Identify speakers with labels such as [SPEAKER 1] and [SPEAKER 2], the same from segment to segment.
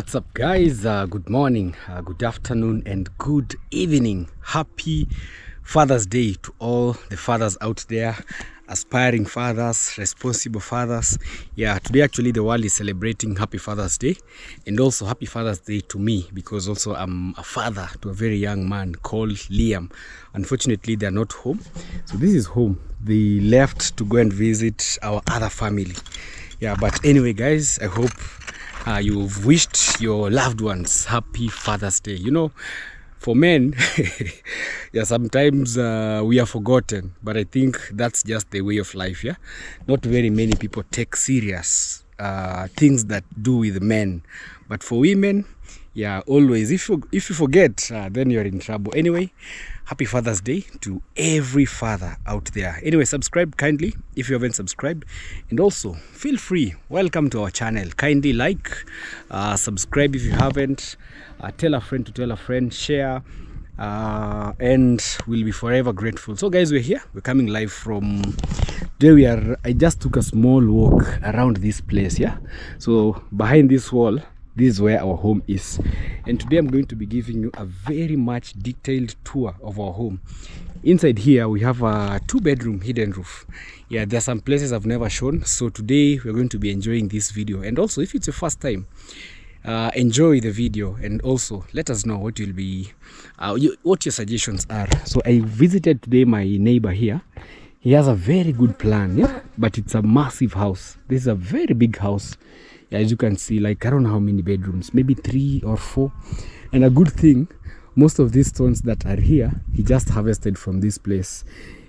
[SPEAKER 1] What's up, guys? Good morning, good afternoon, and good evening. Happy Father's Day to all the fathers out there, aspiring fathers, responsible fathers. Yeah, today actually the world is celebrating Happy Father's Day, and also Happy Father's Day to me, because also I'm a father to a very young man called Liam. Unfortunately, they're not home, so this is home. They left to go and visit our other family. Yeah, but anyway, guys, I hope you've wished your loved ones Happy Father's Day. You know, for men, yeah, sometimes we are forgotten, but I think that's just the way of life. Yeah, not very many people take serious things that do with men, but for women, yeah, always, if you forget, then you're in trouble. Anyway, Happy Father's Day to every father out there. Anyway, subscribe kindly if you haven't subscribed, and also feel free, welcome to our channel. Kindly like, subscribe if you haven't, tell a friend to tell a friend, share, and we'll be forever grateful. So guys, we're here, we're coming live from today. I just took a small walk around this place. Yeah, so behind this wall, this is where our home is, and today I'm going to be giving you a very much detailed tour of our home. Inside here we have a 2-bedroom hidden roof. Yeah, there are some places I've never shown, so today we're going to be enjoying this video. And also, if it's your first time, enjoy the video, and also let us know what you'll be what your suggestions are. So I visited today my neighbor here. He has a very good plan, yeah, but it's a massive house. This is a very big house. Yeah, as you can see, like, I don't know how many bedrooms, maybe 3 or 4. And a good thing, most of these stones that are here, he just harvested from this place.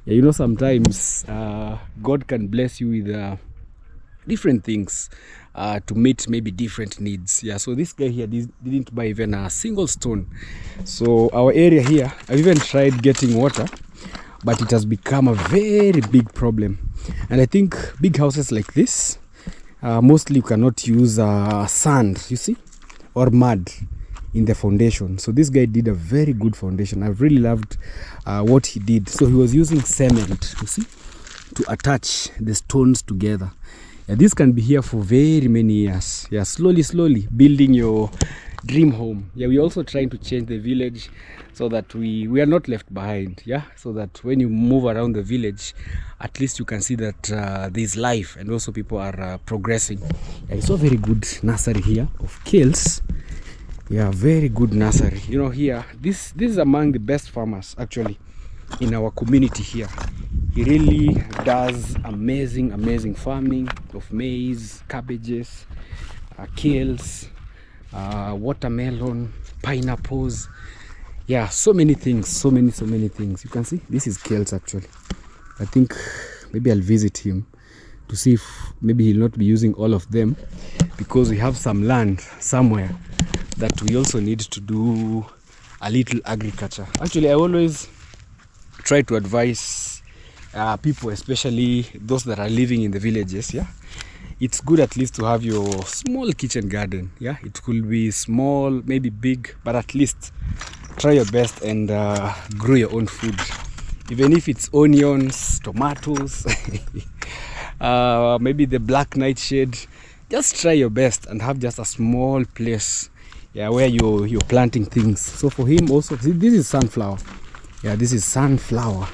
[SPEAKER 1] Yeah, you know, sometimes God can bless you with different things to meet maybe different needs. Yeah, so this guy here didn't buy even a single stone. So our area here, I've even tried getting water, but it has become a very big problem. And I think big houses like this, mostly you cannot use sand, you see, or mud in the foundation. So this guy did a very good foundation. I've really loved what he did. So he was using cement, you see, to attach the stones together. Yeah, this can be here for very many years. Yeah, slowly building your dream home. Yeah, we're also trying to change the village so that we are not left behind. Yeah, so that when you move around the village, at least you can see that there's life, and also people are progressing. Yeah, it's a very good nursery here of kales. Yeah, very good nursery. You know, here, this is among the best farmers actually in our community here. He really does amazing farming of maize, cabbages, kales, watermelon, pineapples. Yeah, so many things, so many things. You can see this is kales actually. I think maybe I'll visit him to see if maybe he'll not be using all of them, because we have some land somewhere that we also need to do a little agriculture. Actually, I always try to advise people, especially those that are living in the villages. Yeah, it's good at least to have your small kitchen garden. Yeah, it could be small, maybe big, but at least try your best and grow your own food, even if it's onions, tomatoes, maybe the black nightshade. Just try your best and have just a small place, yeah, where you're planting things. So for him also, see, this is sunflower. Yeah, this is sunflower.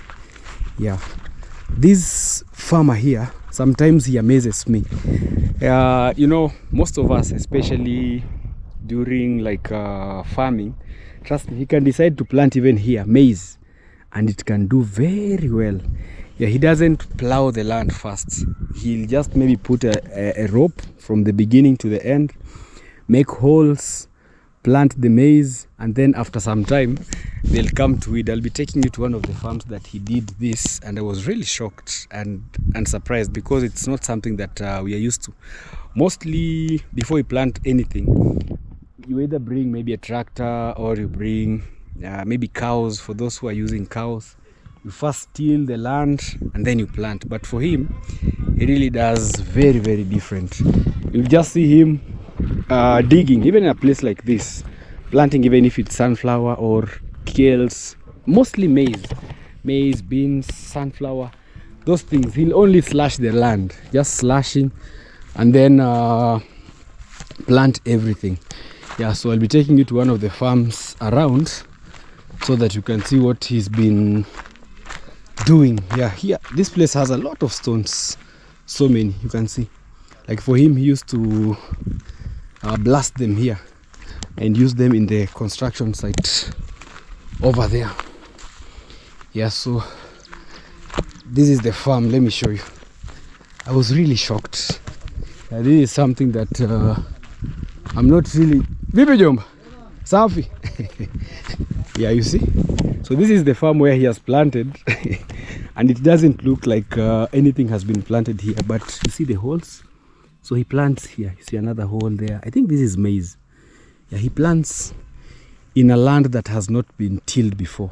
[SPEAKER 1] Yeah, this farmer here, sometimes he amazes me. You know, most of us, especially during like farming, trust me, he can decide to plant even here maize, and it can do very well. Yeah, he doesn't plow the land first. He'll just maybe put a rope from the beginning to the end, make holes, plant the maize, and then after some time they'll come to it. I'll be taking you to one of the farms that he did this, and I was really shocked and surprised, because it's not something that we are used to. Mostly before you plant anything, you either bring maybe a tractor, or you bring maybe cows. For those who are using cows, you first till the land and then you plant. But for him, he really does very different. You just see him digging, even in a place like this, planting, even if it's sunflower or kales, mostly maize, beans, sunflower, those things. He'll only slash the land, just slashing, and then plant everything. Yeah, so I'll be taking you to one of the farms around so that you can see what he's been doing. Yeah, here this place has a lot of stones, so many, you can see. Like for him, he used to blast them here and use them in the construction site over there. Yeah, so this is the farm. Let me show you. I was really shocked. This is something that I'm not really... Vipi Jomba? Safi? Yeah, you see? So this is the farm where he has planted and it doesn't look like anything has been planted here, but you see the holes? So he plants here. You see another hole there. I think this is maize. Yeah, he plants in a land that has not been tilled before.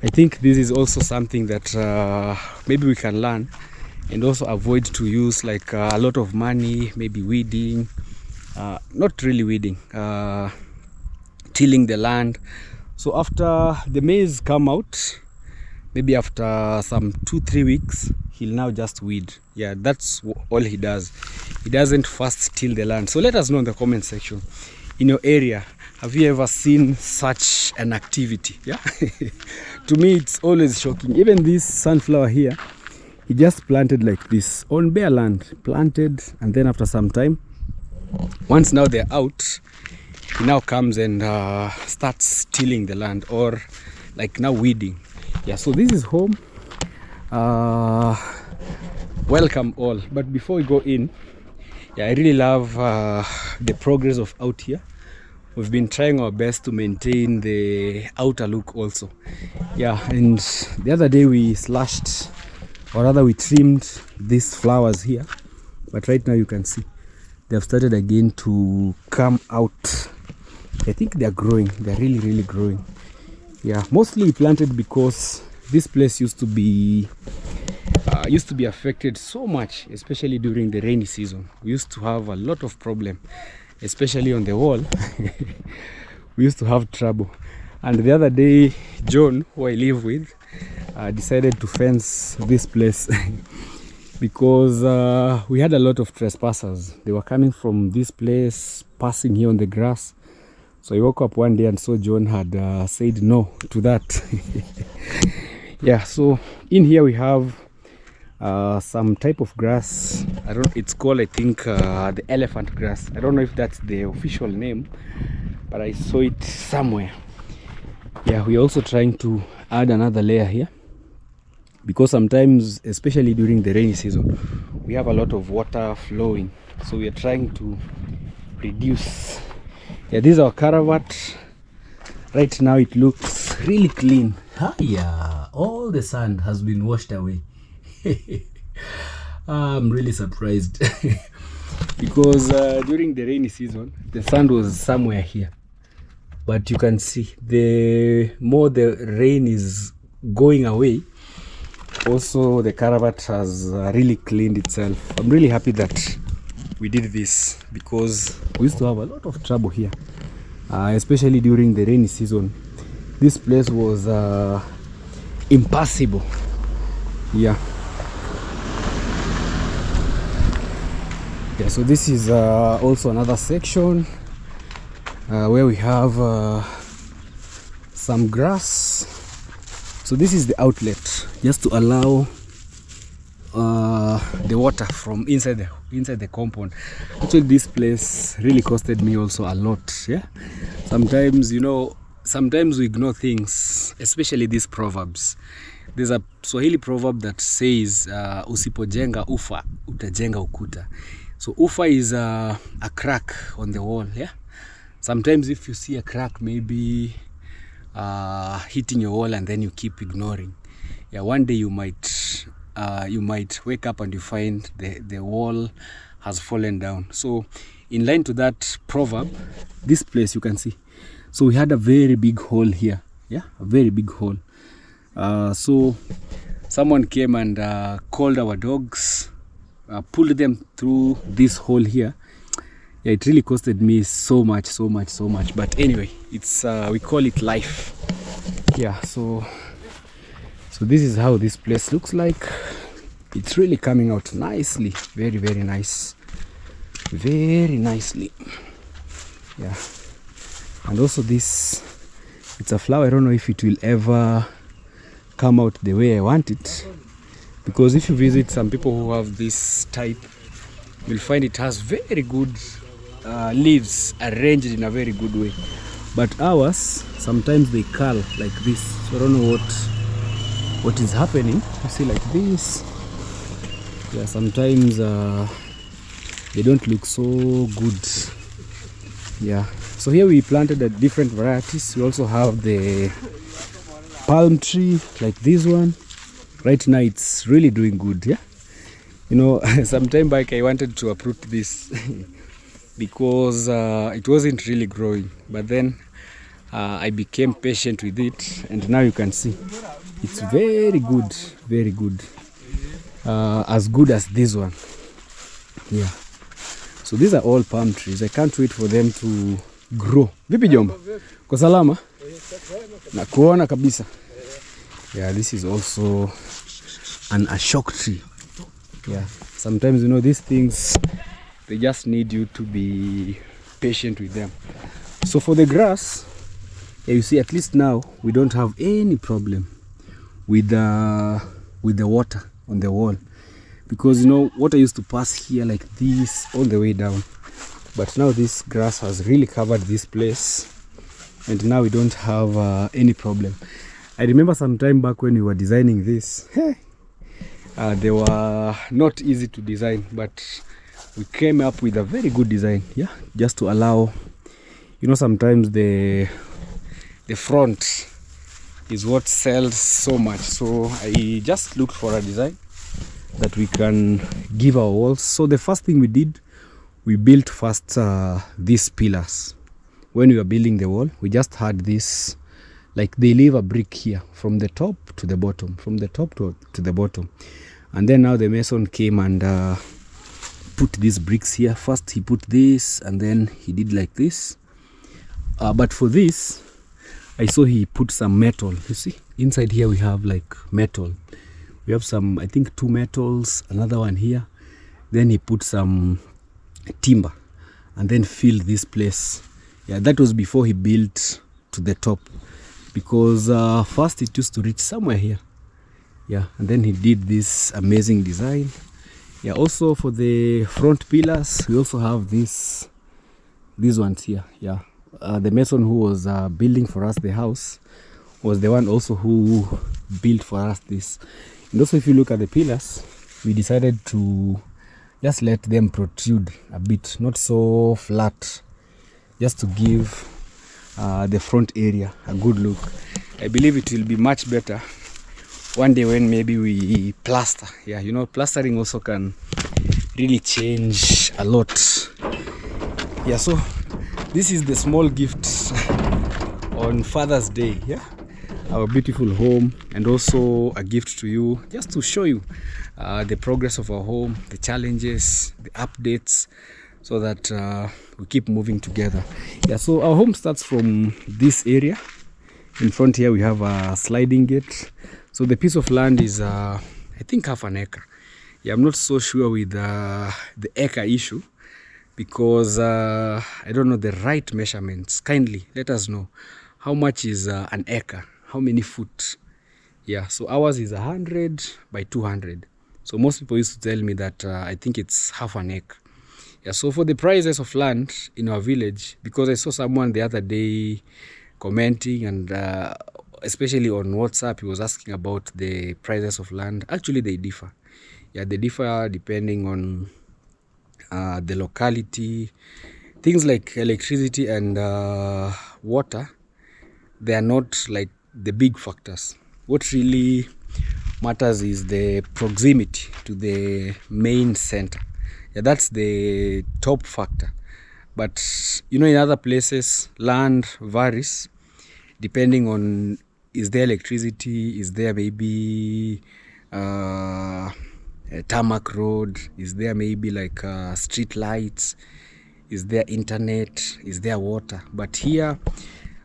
[SPEAKER 1] I think this is also something that maybe we can learn and also avoid to use like a lot of money, maybe weeding, not really weeding, tilling the land. So after the maize come out, maybe after some 2-3 weeks, he'll now just weed. Yeah, that's all he does. He doesn't first till the land. So let us know in the comment section, in your area, have you ever seen such an activity? Yeah. To me, it's always shocking. Even this sunflower here, he just planted like this on bare land, planted, and then after some time, once now they're out, he now comes and starts tilling the land, or like now weeding. Yeah, so this is home. Welcome all. But before we go in, yeah, I really love the progress of out here. We've been trying our best to maintain the outer look also. Yeah, and the other day we slashed, or rather we trimmed these flowers here, but right now you can see they have started again to come out. I think they are growing. They're really growing. Yeah, mostly planted because this place used to be affected so much, especially during the rainy season. We used to have a lot of problem, especially on the wall. We used to have trouble. And the other day, John, who I live with, decided to fence this place because we had a lot of trespassers. They were coming from this place, passing here on the grass. So I woke up one day and saw John had said no to that. Yeah, so in here we have some type of grass. I don't, it's called, I think, the elephant grass. I don't know if that's the official name, but I saw it somewhere. Yeah, we're also trying to add another layer here because sometimes, especially during the rainy season, we have a lot of water flowing. So we are trying to reduce. Yeah, this is our caravat. Right now it looks really clean. Yeah, all the sand has been washed away. I'm really surprised because during the rainy season the sand was somewhere here, but you can see the more the rain is going away, also the caravat has really cleaned itself. I'm really happy that we did this because we used to have a lot of trouble here, especially during the rainy season. This place was impassable. Yeah. Yeah, so this is also another section where we have some grass. So this is the outlet, just to allow the water from inside the compound. Actually, this place really costed me also a lot. Yeah, sometimes, you know, sometimes we ignore things, especially these proverbs. There's a Swahili proverb that says usipojenga ufa utajenga ukuta. So ufa is a crack on the wall. Yeah, sometimes if you see a crack, maybe hitting your wall, and then you keep ignoring, yeah, one day you might wake up and you find the wall has fallen down. So in line to that proverb, this place you can see, so we had a very big hole here. Yeah, a very big hole. So someone came and called our dogs, pulled them through this hole here. Yeah, it really costed me so much, but anyway, it's we call it life. Yeah, so this is how this place looks like. It's really coming out nicely, very nice, very nicely. Yeah, And also this, it's a flower. I don't know if it will ever come out the way I want it, because if you visit some people who have this type, you'll find it has very good leaves arranged in a very good way. But ours, sometimes they curl like this. So I don't know what is happening. You see, like this. Yeah, sometimes they don't look so good. Yeah. So here we planted the different varieties. We also have the palm tree, like this one. Right now it's really doing good. Yeah. You know, some time back I wanted to uproot this because it wasn't really growing, but then I became patient with it, and now you can see it's very good, very good, as good as this one. Yeah, so these are all palm trees. I can't wait for them to grow. Vipi jomba? Kwa salama? Na kuona kabisa. Yeah, this is also an ashok tree. Yeah, sometimes, you know, these things, they just need you to be patient with them. So for the grass, yeah, you see, at least now we don't have any problem with the water on the wall, because, you know, water used to pass here like this all the way down, but now this grass has really covered this place, and now we don't have any problem. I remember some time back when we were designing this, they were not easy to design, but we came up with a very good design. Yeah, just to allow, you know, sometimes the front is what sells so much. So I just looked for a design that we can give our walls. So the first thing we did, we built first these pillars. When we were building the wall, we just had this, like they leave a brick here from the top to the bottom, from the top to the bottom. And then now the mason came and put these bricks here. First he put this, and then he did like this. But for this, I saw he put some metal. You see, inside here we have like metal. We have some, I think 2 metals, another one here. Then he put some timber and then filled this place. Yeah, that was before he built to the top, because first it used to reach somewhere here. Yeah, and then he did this amazing design. Yeah, also for the front pillars, we also have these ones here. Yeah, the mason who was building for us the house was the one also who built for us this. And also, if you look at the pillars, we decided to just let them protrude a bit, not so flat, just to give the front area a good look. I believe it will be much better one day when maybe we plaster. Yeah, you know, plastering also can really change a lot. Yeah, so this is the small gift on Father's Day. Yeah, our beautiful home, and also a gift to you, just to show you the progress of our home, the challenges, the updates, so that we keep moving together. Yeah, so our home starts from this area. In front here we have a sliding gate. So the piece of land is I think half an acre. Yeah, I'm not so sure with the acre issue, because I don't know the right measurements. Kindly let us know, how much is an acre, how many foot? Yeah, so ours is 100 by 200. So most people used to tell me that I think it's half an acre. Yeah, so for the prices of land in our village, because I saw someone the other day commenting, and especially on WhatsApp, he was asking about the prices of land. Actually, they differ. Yeah, they differ depending on the locality. Things like electricity and water, they are not like the big factors. What really matters is the proximity to the main center. Yeah, that's the top factor. But, you know, in other places, land varies depending on, is there electricity, is there maybe a tarmac road, is there maybe like street lights, is there internet, is there water? But here,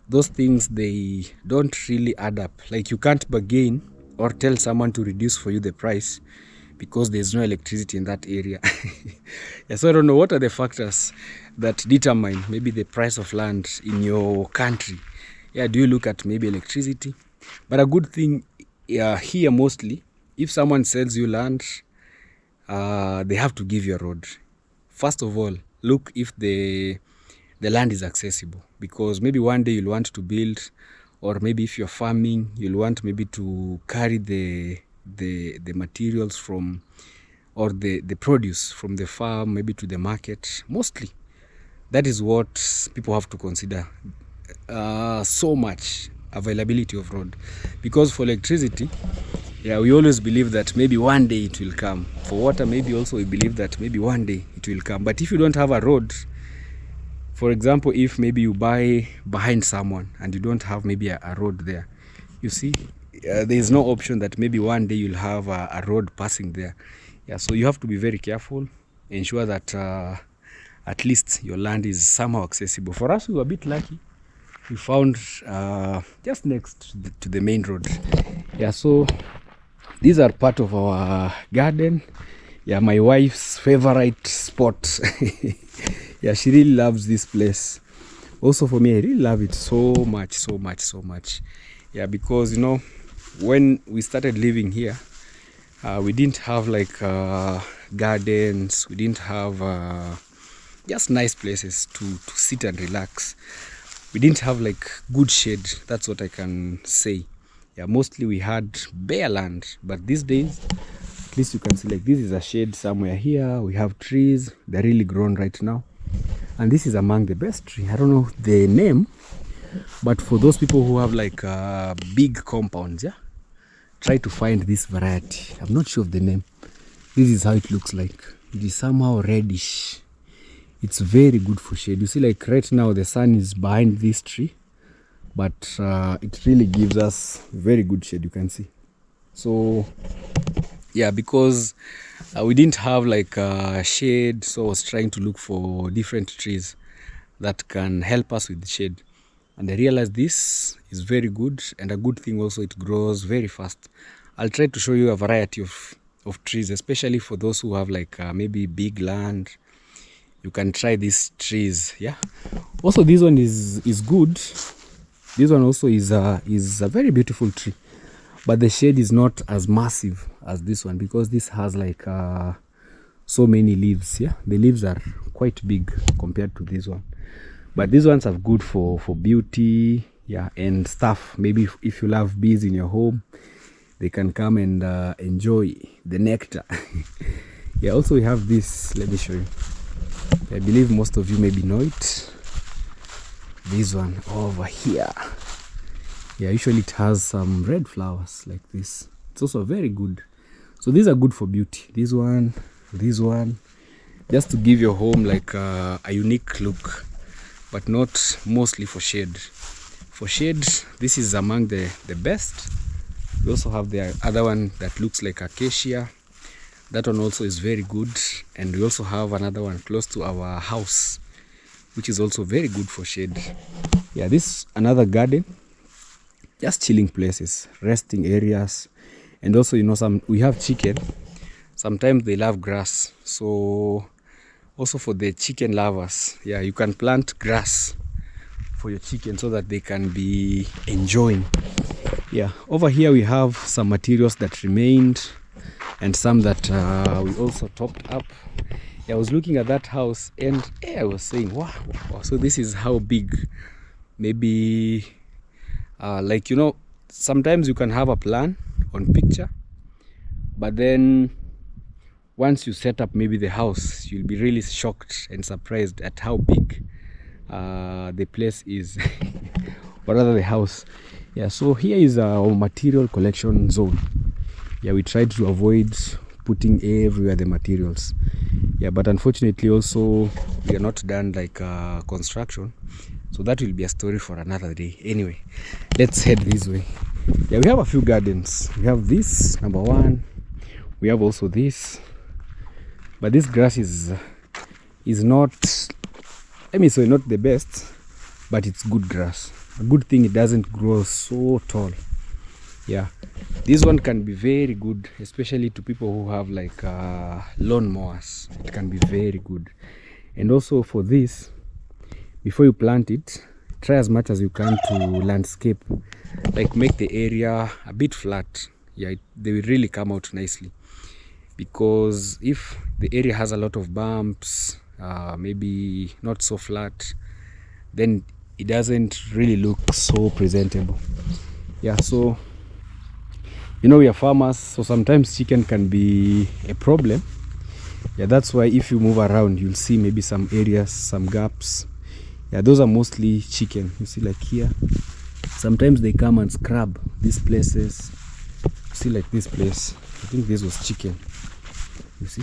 [SPEAKER 1] those things, they don't really add up. Like, you can't bargain or tell someone to reduce for you the price, because there's no electricity in that area. Yeah, so I don't know what are the factors that determine maybe the price of land in your country. Yeah, do you look at maybe electricity? But a good thing here mostly, if someone sells you land, they have to give you a road. First of all, look if the land is accessible, because maybe one day you'll want to build, or maybe if you're farming, you'll want maybe to carry the materials from, or the produce from the farm maybe to the market. Mostly that is what people have to consider. So much availability of road, because for electricity, yeah, we always believe that maybe one day it will come. For water, maybe also we believe that maybe one day it will come. But if you don't have a road, for example, if maybe you buy behind someone and you don't have maybe a road there, you see, there is no option that maybe one day you'll have a road passing there. Yeah, so you have to be very careful, ensure that at least your land is somehow accessible. For us, we were a bit lucky. We found just next to the main road. Yeah, so these are part of our garden. Yeah, my wife's favorite spot. Yeah, she really loves this place. Also for me, I really love it so much, so much, so much. Yeah, because you know, when we started living here, we didn't have like gardens. We didn't have just nice places to sit and relax. We didn't have like good shade. That's what I can say. Yeah, mostly we had bare land, but these days, at least you can see like this is a shade somewhere here. We have trees. They're really grown right now, and this is among the best tree. I don't know the name, but for those people who have like big compounds, yeah, try to find this variety. I'm not sure of the name. This is how it looks like. It is somehow reddish. It's very good for shade. You see, like right now the sun is behind this tree, but it really gives us very good shade, you can see. So yeah, because we didn't have like shade, so I was trying to look for different trees that can help us with the shade, and I realized this is very good, and a good thing also, it grows very fast. I'll try to show you a variety of trees, especially for those who have like maybe big land. You can try these trees. Yeah, also this one is good. This one also is a very beautiful tree, but the shade is not as massive as this one, because this has like so many leaves. Yeah, the leaves are quite big compared to this one, but these ones are good for beauty, yeah, and stuff. Maybe if you love bees in your home, they can come and enjoy the nectar. Yeah, also we have this. Let me show you. I believe most of you maybe know it. This one over here. Yeah, usually it has some red flowers like this. It's also very good. So these are good for beauty. This one, just to give your home like a unique look, but not mostly for shade. For shade, this is among the best. We also have the other one that looks like acacia. That one also is very good, and we also have another one close to our house, which is also very good for shade. Yeah, this another garden, just chilling places, resting areas, and also, you know, we have chicken. Sometimes they love grass, so also for the chicken lovers, yeah, you can plant grass for your chicken so that they can be enjoying. Yeah, over here we have some materials that remained, and some that we also topped up. Yeah, I was looking at that house, and I was saying, wow, so this is how big. Maybe like, you know, sometimes you can have a plan on picture, but then once you set up maybe the house, you'll be really shocked and surprised at how big the place is, or rather the house. Yeah, so here is our material collection zone. Yeah, we tried to avoid putting everywhere the materials. Yeah, but unfortunately also we are not done like construction, so that will be a story for another day. Anyway, let's head this way. Yeah, we have a few gardens. We have this number one. We have also this, but this grass is not, I mean, so not the best, but it's good grass. A good thing, it doesn't grow so tall. Yeah, this one can be very good, especially to people who have like lawn mowers. It can be very good. And also for this, before you plant it, try as much as you can to landscape, like make the area a bit flat. Yeah, they will really come out nicely, because if the area has a lot of bumps, maybe not so flat, then it doesn't really look so presentable. Yeah, so you know, we are farmers, so sometimes chicken can be a problem. Yeah, that's why if you move around, you'll see maybe some areas, some gaps. Yeah, those are mostly chicken. You see, like here, sometimes they come and scrub these places. You see, like this place, I think this was chicken. You see,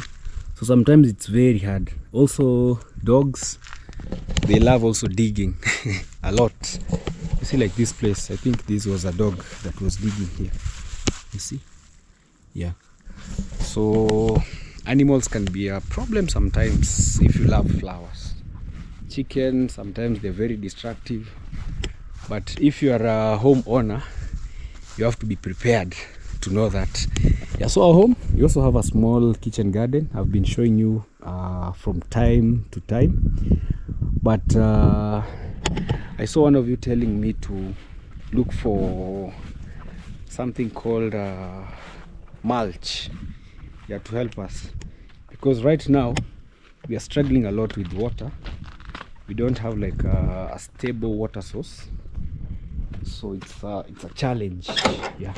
[SPEAKER 1] so sometimes it's very hard. Also, dogs, they love also digging a lot. You see, like this place, I think this was a dog that was digging here. You see, yeah. So animals can be a problem sometimes if you love flowers. Chicken, sometimes they're very destructive, but if you are a homeowner, you have to be prepared to know that. Yeah, so our home, we also have a small kitchen garden. I've been showing you from time to time, but I saw one of you telling me to look for something called mulch, yeah, to help us, because right now we are struggling a lot with water. We don't have like a stable water source, so it's a challenge. Yeah,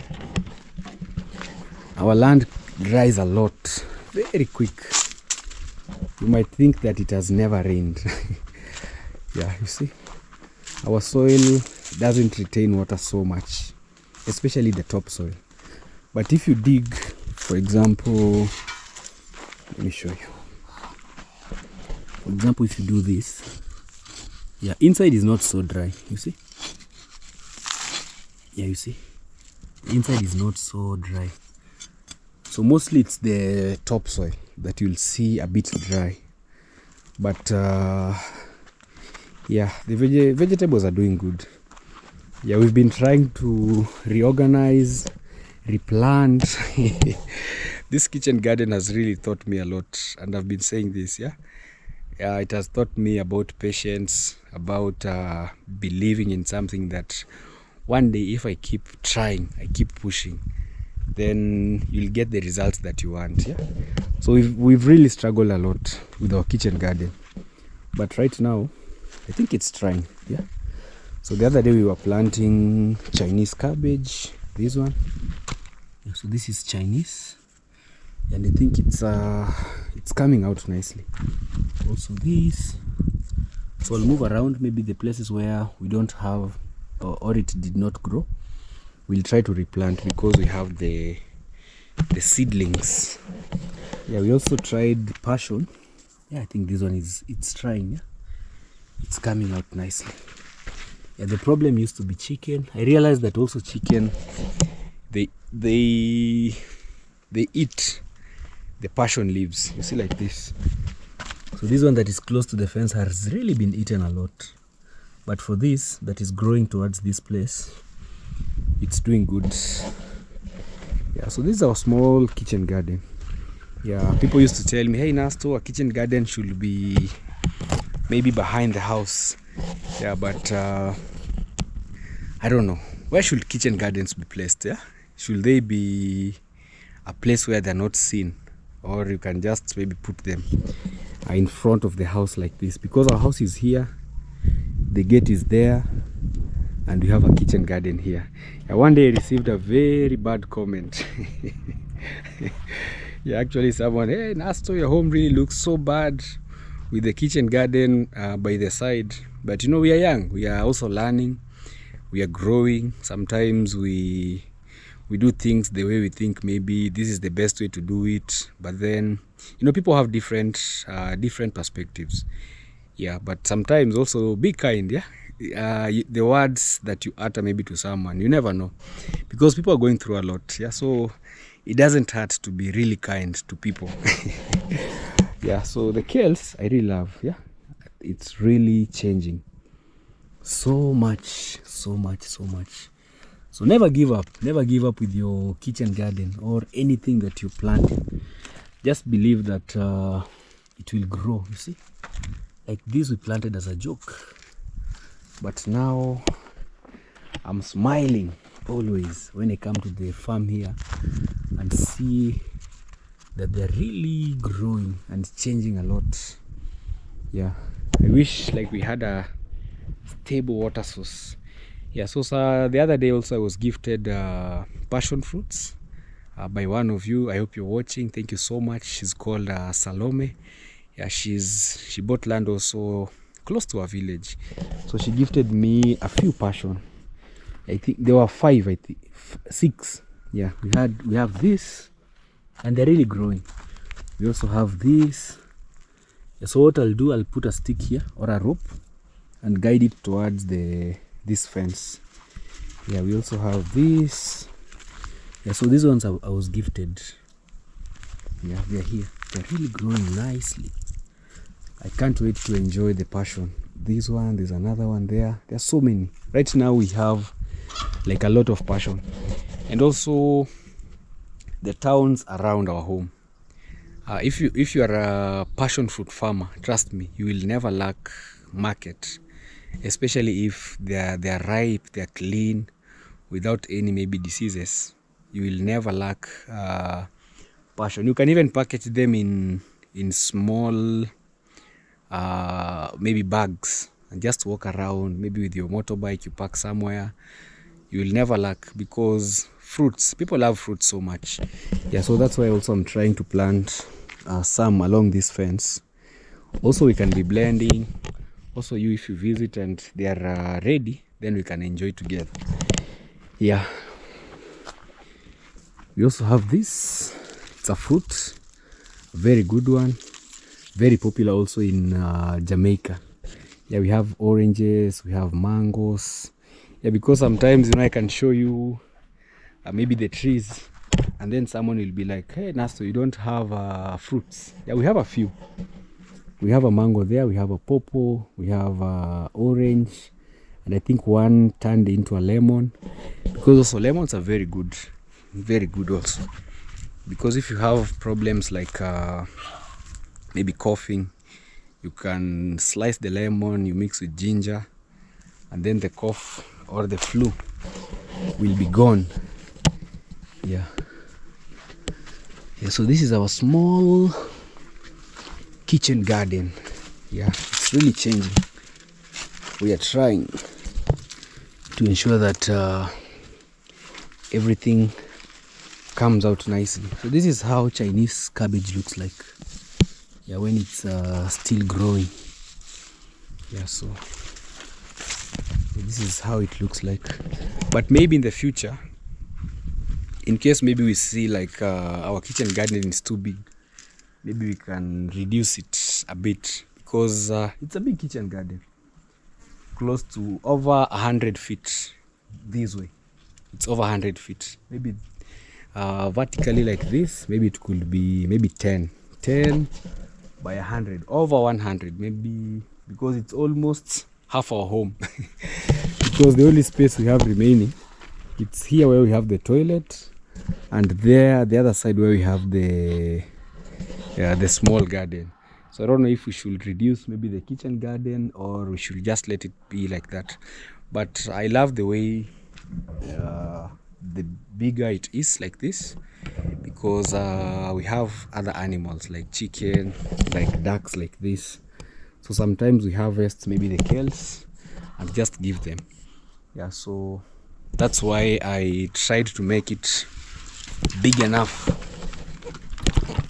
[SPEAKER 1] our land dries a lot very quick. You might think that it has never rained. Yeah, you see, our soil doesn't retain water so much, especially the topsoil. But if you dig, for example, let me show you. For example, if you do this, yeah, inside is not so dry, you see. Yeah, you see, the inside is not so dry. So mostly it's the topsoil that you'll see a bit dry. But yeah, the vegetables are doing good. Yeah, we've been trying to reorganize, replant. This kitchen garden has really taught me a lot, and I've been saying this. Yeah, it has taught me about patience, about believing in something that one day, if I keep trying, I keep pushing, then you'll get the results that you want. Yeah, so we've really struggled a lot with our kitchen garden, but right now I think it's trying. Yeah, so the other day we were planting Chinese cabbage, this one. Yeah, so this is Chinese, and I think it's coming out nicely. Also this. So I'll move around maybe the places where we don't have or it did not grow. We'll try to replant because we have the seedlings. Yeah, we also tried passion. Yeah, I think this one it's trying. Yeah, it's coming out nicely. Yeah, the problem used to be chicken. I realized that also chicken, they eat the passion leaves. You see, like this. So this one that is close to the fence has really been eaten a lot. But for this that is growing towards this place, it's doing good. Yeah, so this is our small kitchen garden. Yeah, people used to tell me, hey Nasto, a kitchen garden should be maybe behind the house. Yeah, but I don't know. Where should kitchen gardens be placed? Yeah, should they be a place where they're not seen, or you can just maybe put them in front of the house like this? Because our house is here, the gate is there, and we have a kitchen garden here. Yeah, one day I received a very bad comment. Yeah, actually someone, hey Nasto, your home really looks so bad with the kitchen garden by the side. But you know, we are young, we are also learning, we are growing. Sometimes we do things the way we think maybe this is the best way to do it, but then, you know, people have different perspectives. Yeah, but sometimes also be kind. Yeah, the words that you utter maybe to someone, you never know, because people are going through a lot. Yeah, so it doesn't hurt to be really kind to people. Yeah, so the kales I really love. Yeah, it's really changing so much. So So never give up with your kitchen garden or anything that you plant. Just believe that it will grow. You see, like this we planted as a joke, but now I'm smiling always when I come to the farm here and see that they're really growing and changing a lot. Yeah, I wish like we had a stable water source. Yeah, so the other day also I was gifted passion fruits by one of you. I hope you're watching. Thank you so much. She's called Salome. Yeah, she bought land also close to our village, so she gifted me a few passion. I think there were 5, I think 6. Yeah, we have this, and they're really growing. We also have this. Yeah, so what I'll do, I'll put a stick here or a rope and guide it towards this fence. Yeah, we also have this. Yeah, so these ones I was gifted. Yeah, they're here. They're really growing nicely. I can't wait to enjoy the passion. This one, there's another one there. There are so many. Right now we have like a lot of passion. And also the towns around our home. If you are a passion fruit farmer, trust me, you will never lack market, especially if they are ripe, they are clean, without any maybe diseases. You will never lack passion. You can even package them in small maybe bags and just walk around. Maybe with your motorbike, you park somewhere. You will never lack, because fruits, people love fruits so much. Yeah, so that's why also I'm trying to plant some along this fence. Also we can be blending. Also you, if you visit and they are ready, then we can enjoy together. Yeah, we also have this. It's a fruit, a very good one, very popular also in Jamaica. Yeah, we have oranges, we have mangoes. Yeah, because sometimes, you know, I can show you maybe the trees, and then someone will be like, hey Nasto, you don't have fruits. Yeah, we have a few. We have a mango there, we have a pawpaw, we have orange, and I think one turned into a lemon, because also lemons are very good also, because if you have problems like maybe coughing, you can slice the lemon, you mix with ginger, and then the cough or the flu will be gone. Yeah, so this is our small kitchen garden. Yeah, it's really changing. We are trying to ensure that everything comes out nicely. So this is how Chinese cabbage looks like. Yeah, when it's still growing. Yeah, so this is how it looks like. But maybe in the future, in case maybe we see like our kitchen garden is too big, maybe we can reduce it a bit, because it's a big kitchen garden, close to over 100 feet this way. It's over 100 feet. Maybe vertically like this, maybe it could be maybe 10 by 100, over 100 maybe, because it's almost half our home. Because the only space we have remaining, it's here where we have the toilet, and there the other side where we have the small garden. So I don't know if we should reduce maybe the kitchen garden, or we should just let it be like that. But I love the way the bigger it is like this, because we have other animals like chicken, like ducks like this. So sometimes we harvest maybe the kales and just give them. Yeah, so that's why I tried to make it big enough.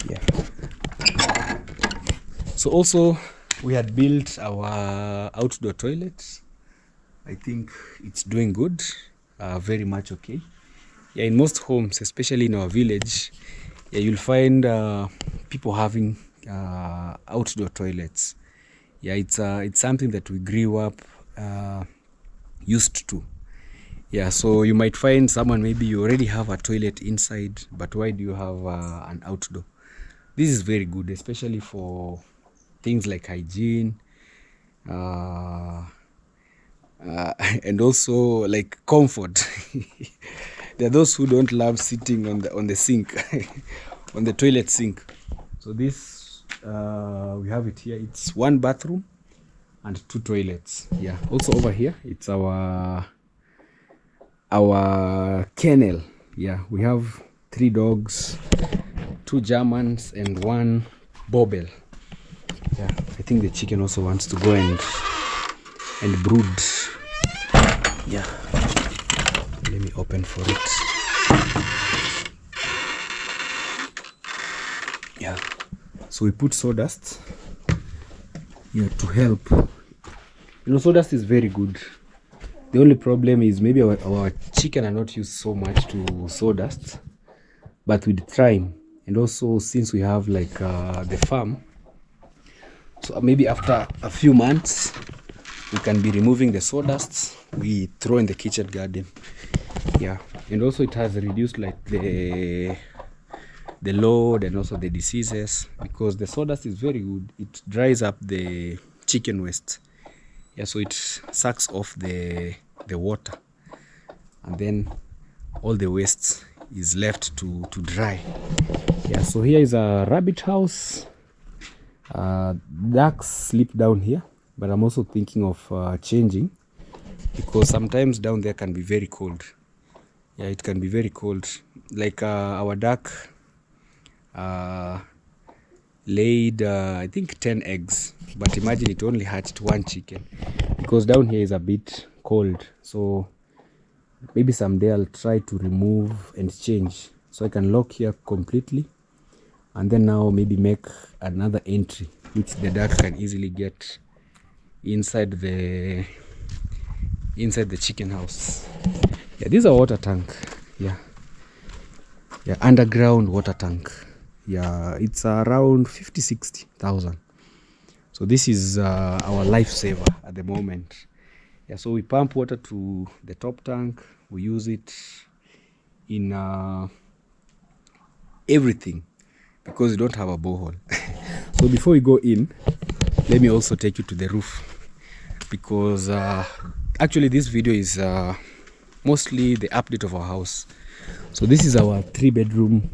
[SPEAKER 1] Yeah. So also we had built our outdoor toilet. I think it's doing good, very much okay. Yeah, in most homes, especially in our village, yeah, you'll find people having outdoor toilets. Yeah, it's something that we grew up used to. Yeah, so you might find someone, maybe you already have a toilet inside, but why do you have an outdoor? This is very good, especially for things like hygiene, and also like comfort. There are those who don't love sitting on the sink, on the toilet sink. So this we have it here. It's 1 bathroom and 2 toilets. Yeah. Also over here, it's our kennel. Yeah, we have 3 dogs, 2 Germans and 1 bobel. Yeah, I think the chicken also wants to go and brood. Yeah, let me open for it. Yeah, so we put sawdust here to help. You know, sawdust is very good. The only problem is maybe our chicken are not used so much to sawdust, but with time, and also since we have like the farm, so maybe after a few months we can be removing the sawdust we throw in the kitchen garden. Yeah, and also it has reduced like the load and also the diseases, because the sawdust is very good. It dries up the chicken waste. Yeah, so it sucks off the water, and then all the waste is left to dry. Yeah, so here is a rabbit house. Ducks sleep down here, but I'm also thinking of changing, because sometimes down there can be very cold. Yeah, it can be very cold. Like our duck laid I think 10 eggs, but imagine it only hatched 1 chicken, because down here is a bit cold. So maybe someday I'll try to remove and change, so I can lock here completely, and then now maybe make another entry which the duck can easily get inside the chicken house. Yeah, this is a water tank. Yeah, underground water tank. Yeah, it's around 50,000-60,000. So this is our lifesaver at the moment. Yeah, so we pump water to the top tank. We use it in everything, because we don't have a borehole. So before we go in, let me also take you to the roof, because actually this video is mostly the update of our house. So this is our 2-bedroom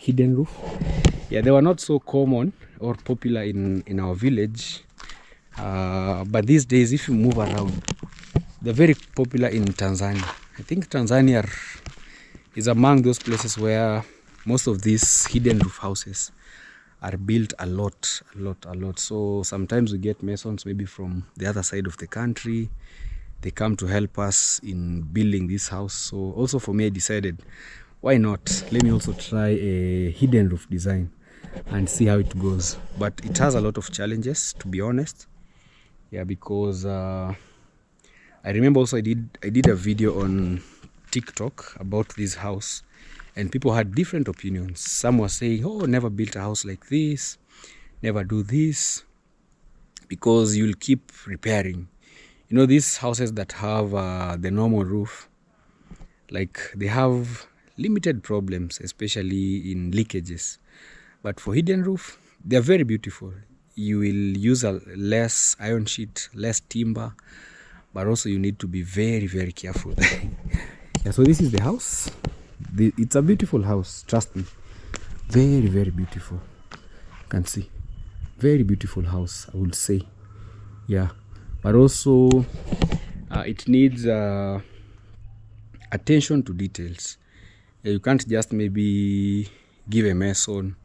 [SPEAKER 1] hidden roof. Yeah, they were not so common or popular in our village, but these days if you move around, they're very popular in Tanzania. I think Tanzania is among those places where most of these hidden roof houses are built a lot. So sometimes we get masons maybe from the other side of the country. They come to help us in building this house. So also for me, I decided, why not? Let me also try a hidden roof design and see how it goes. But it has a lot of challenges, to be honest. Yeah, because I remember also I did a video on TikTok about this house, and people had different opinions. Some were saying, oh, never built a house like this, never do this, because you'll keep repairing. You know, these houses that have the normal roof, like they have limited problems, especially in leakages. But for hidden roof, they are very beautiful. You will use a less iron sheet, less timber, but also you need to be very, very careful. Yeah, so this is the house. It's a beautiful house, trust me. Very, very beautiful. You can see, very beautiful house, I would say. Yeah, but also it needs attention to details. You can't just maybe give a mason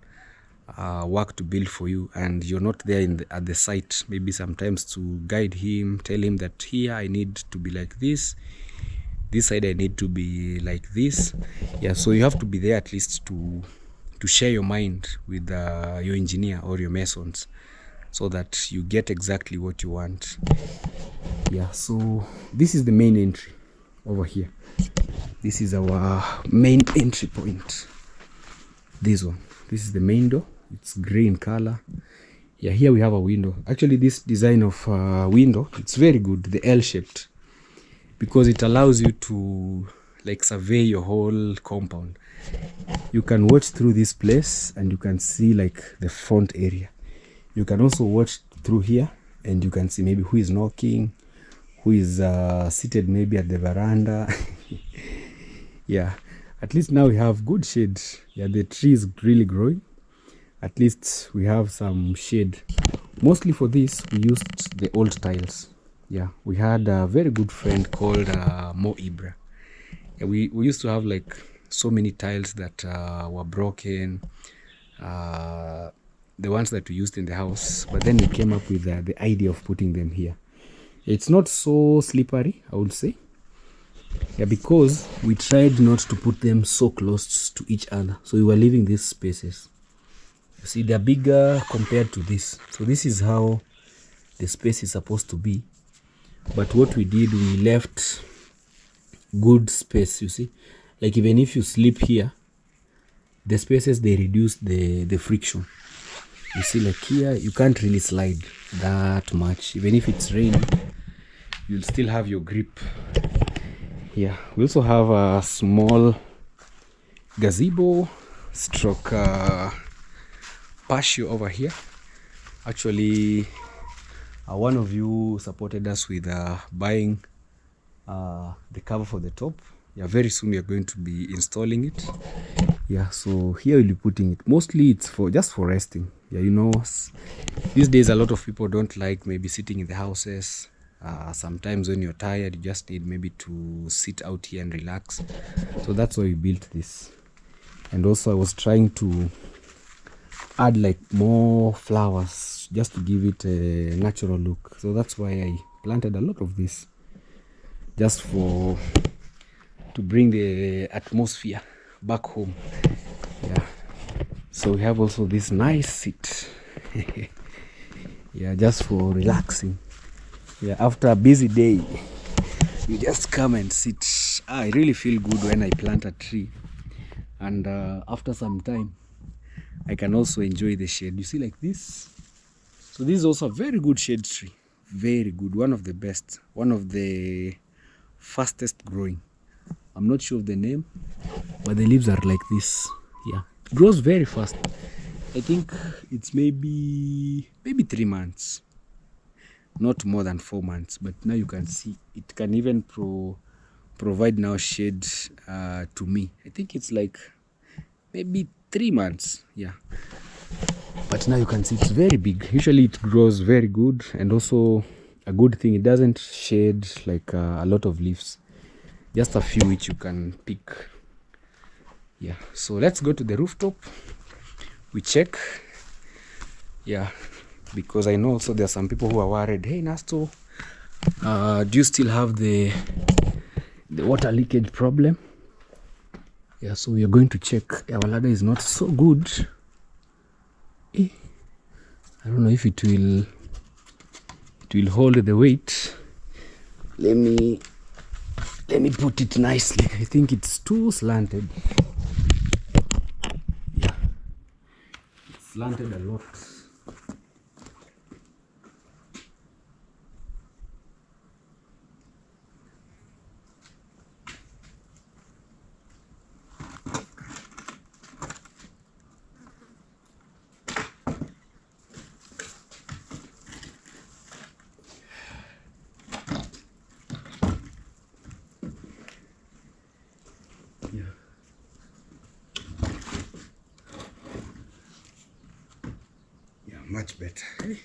[SPEAKER 1] work to build for you and you're not there at the site, maybe sometimes to guide him, tell him that here I need to be like this side I need to be like this. Yeah, so you have to be there at least to share your mind with your engineer or your masons, so that you get exactly what you want. Yeah, so this is the main entry over here. This is our main entry point. This one, this is the main door. It's gray in color. Yeah, here we have a window. Actually, this design of window, it's very good, the L-shaped, because it allows you to like survey your whole compound. You can watch through this place and you can see like the front area. You can also watch through here and you can see maybe who is knocking, who is seated maybe at the veranda. Yeah, at least now we have good shade. Yeah, the tree is really growing. At least we have some shade. Mostly for this we used the old tiles. Yeah, we had a very good friend called Mo Ibra. Yeah, we used to have like so many tiles that were broken, the ones that we used in the house, but then we came up with the idea of putting them here. It's not so slippery, I would say. Yeah, because we tried not to put them so close to each other, so we were leaving these spaces. You see, they're bigger compared to this, so this is how the space is supposed to be. But what we did, we left good space. You see, like even if you sleep here, the spaces, they reduce the friction. You see, like here you can't really slide that much. Even if it's raining, you'll still have your grip. Yeah, we also have a small gazebo stroke patio over here. Actually, one of you supported us with buying the cover for the top. Yeah, very soon we are going to be installing it. Yeah, so here we'll be putting it. Mostly it's for just for resting. Yeah, you know, these days a lot of people don't like maybe sitting in the houses. Sometimes when you're tired, you just need maybe to sit out here and relax. So that's why we built this. And also I was trying to add like more flowers just to give it a natural look. So that's why I planted a lot of this, just to bring the atmosphere back home. Yeah, so we have also this nice seat. Yeah, just for relaxing. Yeah, after a busy day, you just come and sit. I really feel good when I plant a tree, and after some time I can also enjoy the shade. You see, like this. So this is also a very good shade tree, very good, one of the best, one of the fastest growing. I'm not sure of the name, but the leaves are like this. Yeah, it grows very fast. I think it's maybe 3 months, not more than 4 months. But now you can see it can even provide now shade to me. I think it's like maybe 3 months. Yeah, but now you can see it's very big. Usually it grows very good, and also a good thing, it doesn't shade like a lot of leaves, just a few which you can pick. Yeah, so let's go to the rooftop. We check. Yeah, because I know also there are some people who are worried, hey Nasto, do you still have the water leakage problem? Yeah, so we are going to check. Our ladder is not so good. I don't know if it will hold the weight. Let me put it nicely. I think it's too slanted. Yeah, it's slanted a lot. Much better.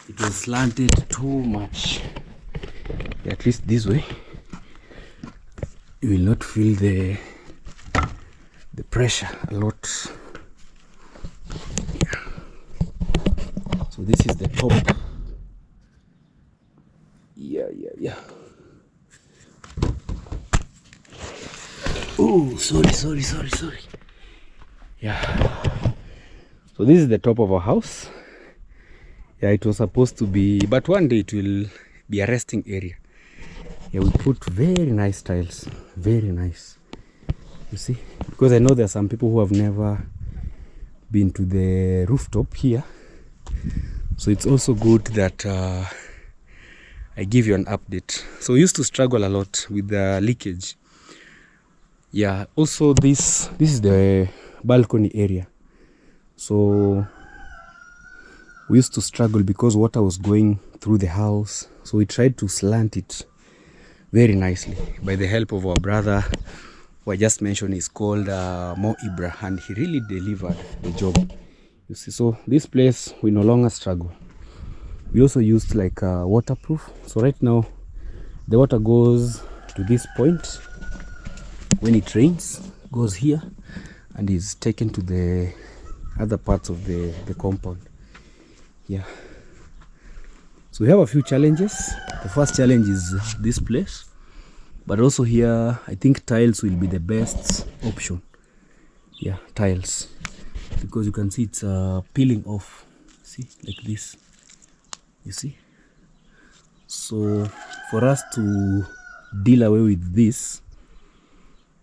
[SPEAKER 1] It was slanted too much. Yeah, at least this way you will not feel the pressure a lot. Yeah. So this is the top. Yeah. Oh, sorry. Yeah. So this is the top of our house. Yeah, it was supposed to be, but one day it will be a resting area. Yeah, we put very nice tiles, very nice. You see, because I know there are some people who have never been to the rooftop here. So it's also good that I give you an update. So we used to struggle a lot with the leakage. Yeah, also this is the balcony area. So we used to struggle because water was going through the house. So we tried to slant it very nicely by the help of our brother who I just mentioned is called Mo Ibra, and he really delivered the job. You see, so this place we no longer struggle. We also used like waterproof. So right now the water goes to this point. When it rains, goes here and is taken to the other parts of the compound. Yeah. So we have a few challenges. The first challenge is this place, but also here I think tiles will be the best option. Yeah, tiles, because you can see it's peeling off. See, like this. You see. So for us to deal away with this,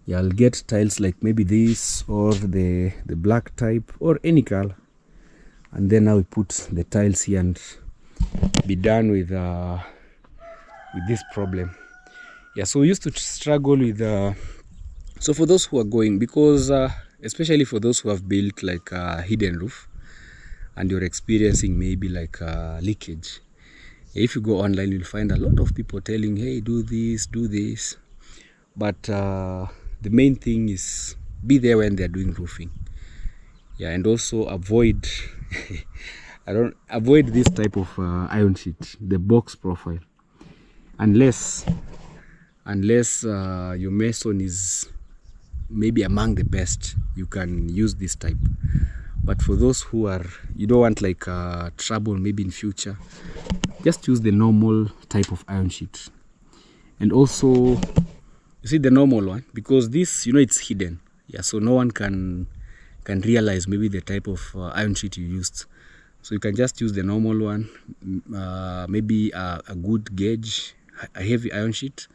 [SPEAKER 1] yeah, I'll get tiles like maybe this or the black type or any color, and then now we put the tiles here and be done with this problem. Yeah, so we used to struggle with so for those who are going, because especially for those who have built like a hidden roof and you're experiencing maybe like leakage, if you go online you'll find a lot of people telling, hey, do this, but the main thing is be there when they're doing roofing. Yeah, and also avoid avoid this type of iron sheet, the box profile, unless your mason is maybe among the best, you can use this type. But for those who are, you don't want like trouble maybe in future, just use the normal type of iron sheet. And also, you see the normal one, because this, you know, it's hidden. Yeah, so no one can realize maybe the type of iron sheet you used. So you can just use the normal one, maybe a good gauge, a heavy iron sheet,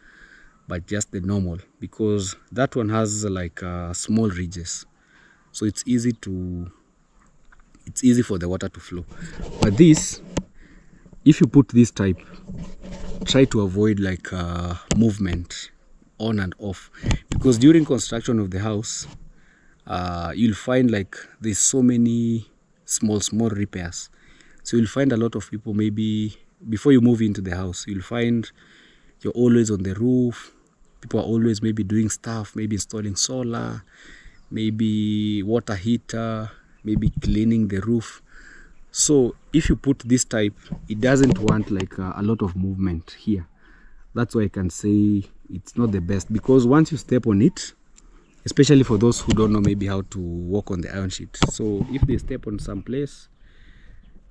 [SPEAKER 1] but just the normal, because that one has like small ridges, so it's easy for the water to flow. But this, if you put this type, try to avoid like movement on and off, because during construction of the house you'll find like there's so many small repairs. So you'll find a lot of people, maybe before you move into the house, you'll find you're always on the roof. People are always maybe doing stuff, maybe installing solar, maybe water heater, maybe cleaning the roof. So if you put this type, it doesn't want like a lot of movement here. That's why I can say it's not the best, because once you step on it, especially for those who don't know maybe how to walk on the iron sheet, so if they step on some place,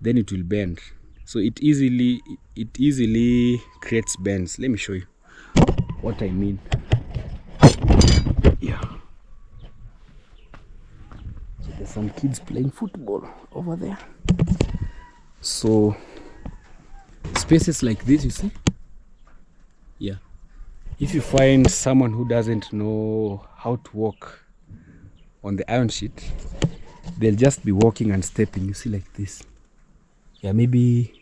[SPEAKER 1] then it will bend. So it easily creates bends. Let me show you what I mean. Yeah. So there's some kids playing football over there. So spaces like this, you see? Yeah. If you find someone who doesn't know how to walk on the iron sheet, they'll just be walking and stepping, you see, like this. Yeah, maybe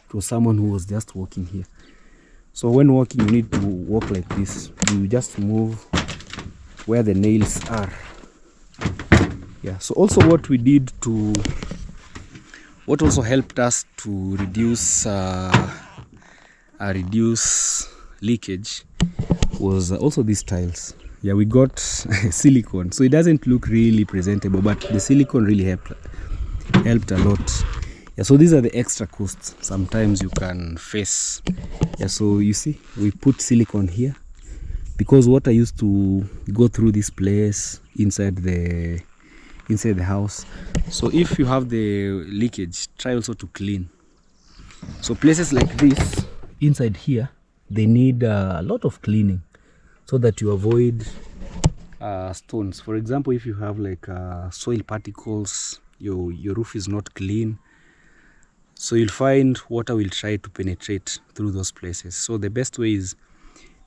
[SPEAKER 1] it was someone who was just walking here. So when walking, you need to walk like this. You just move where the nails are. Yeah, so also what also helped us to reduce leakage was also these tiles. Yeah, we got silicone, so it doesn't look really presentable, but the silicone really helped a lot. Yeah, so these are the extra costs sometimes you can face. Yeah, so you see, we put silicone here because water used to go through this place inside the house. So if you have the leakage, try also to clean. So places like this inside here, they need a lot of cleaning so that you avoid stones. For example, if you have like soil particles, your roof is not clean, so you'll find water will try to penetrate through those places. So the best way is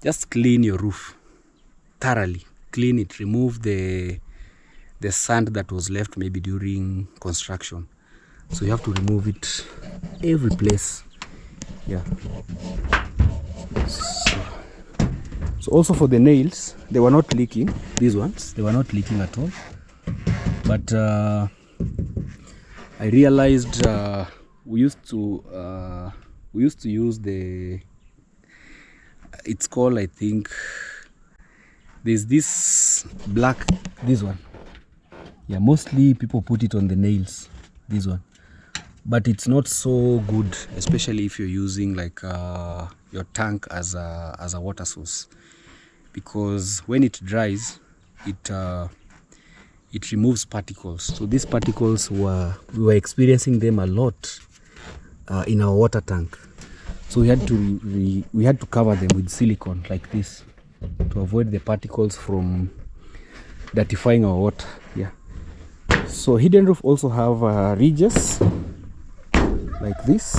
[SPEAKER 1] just clean your roof thoroughly. Clean it, remove the sand that was left maybe during construction. So you have to remove it every place. Yeah. So also for the nails, they were not leaking. These ones, they were not leaking at all. But I realized we used to use it's called, I think, there's this black, this one. Yeah, mostly people put it on the nails, this one. But it's not so good, especially if you're using like your tank as a water source, because when it dries, it removes particles. So these particles we were experiencing them a lot in our water tank. So we had to cover them with silicone like this to avoid the particles from dirtifying our water. Yeah. So hidden roof also have ridges like this.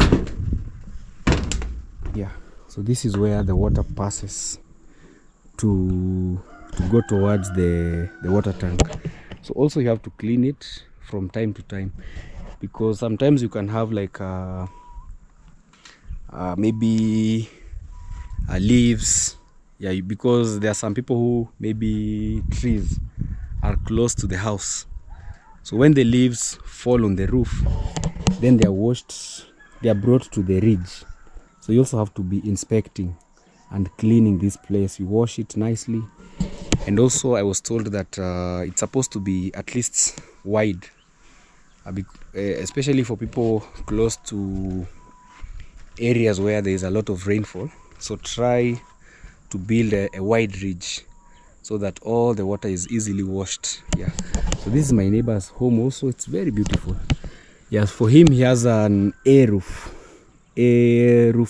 [SPEAKER 1] Yeah. So this is where the water passes to go towards the water tank. So also you have to clean it from time to time, because sometimes you can have like maybe leaves. Yeah, because there are some people who maybe trees are close to the house. So when the leaves fall on the roof, then they are washed, they are brought to the ridge. So you also have to be inspecting and cleaning this place. You wash it nicely. And also I was told that it's supposed to be at least wide, especially for people close to areas where there is a lot of rainfall. So try to build a wide ridge so that all the water is easily washed. Yeah. So this is my neighbor's home also. It's very beautiful. Yes, for him, he has an A roof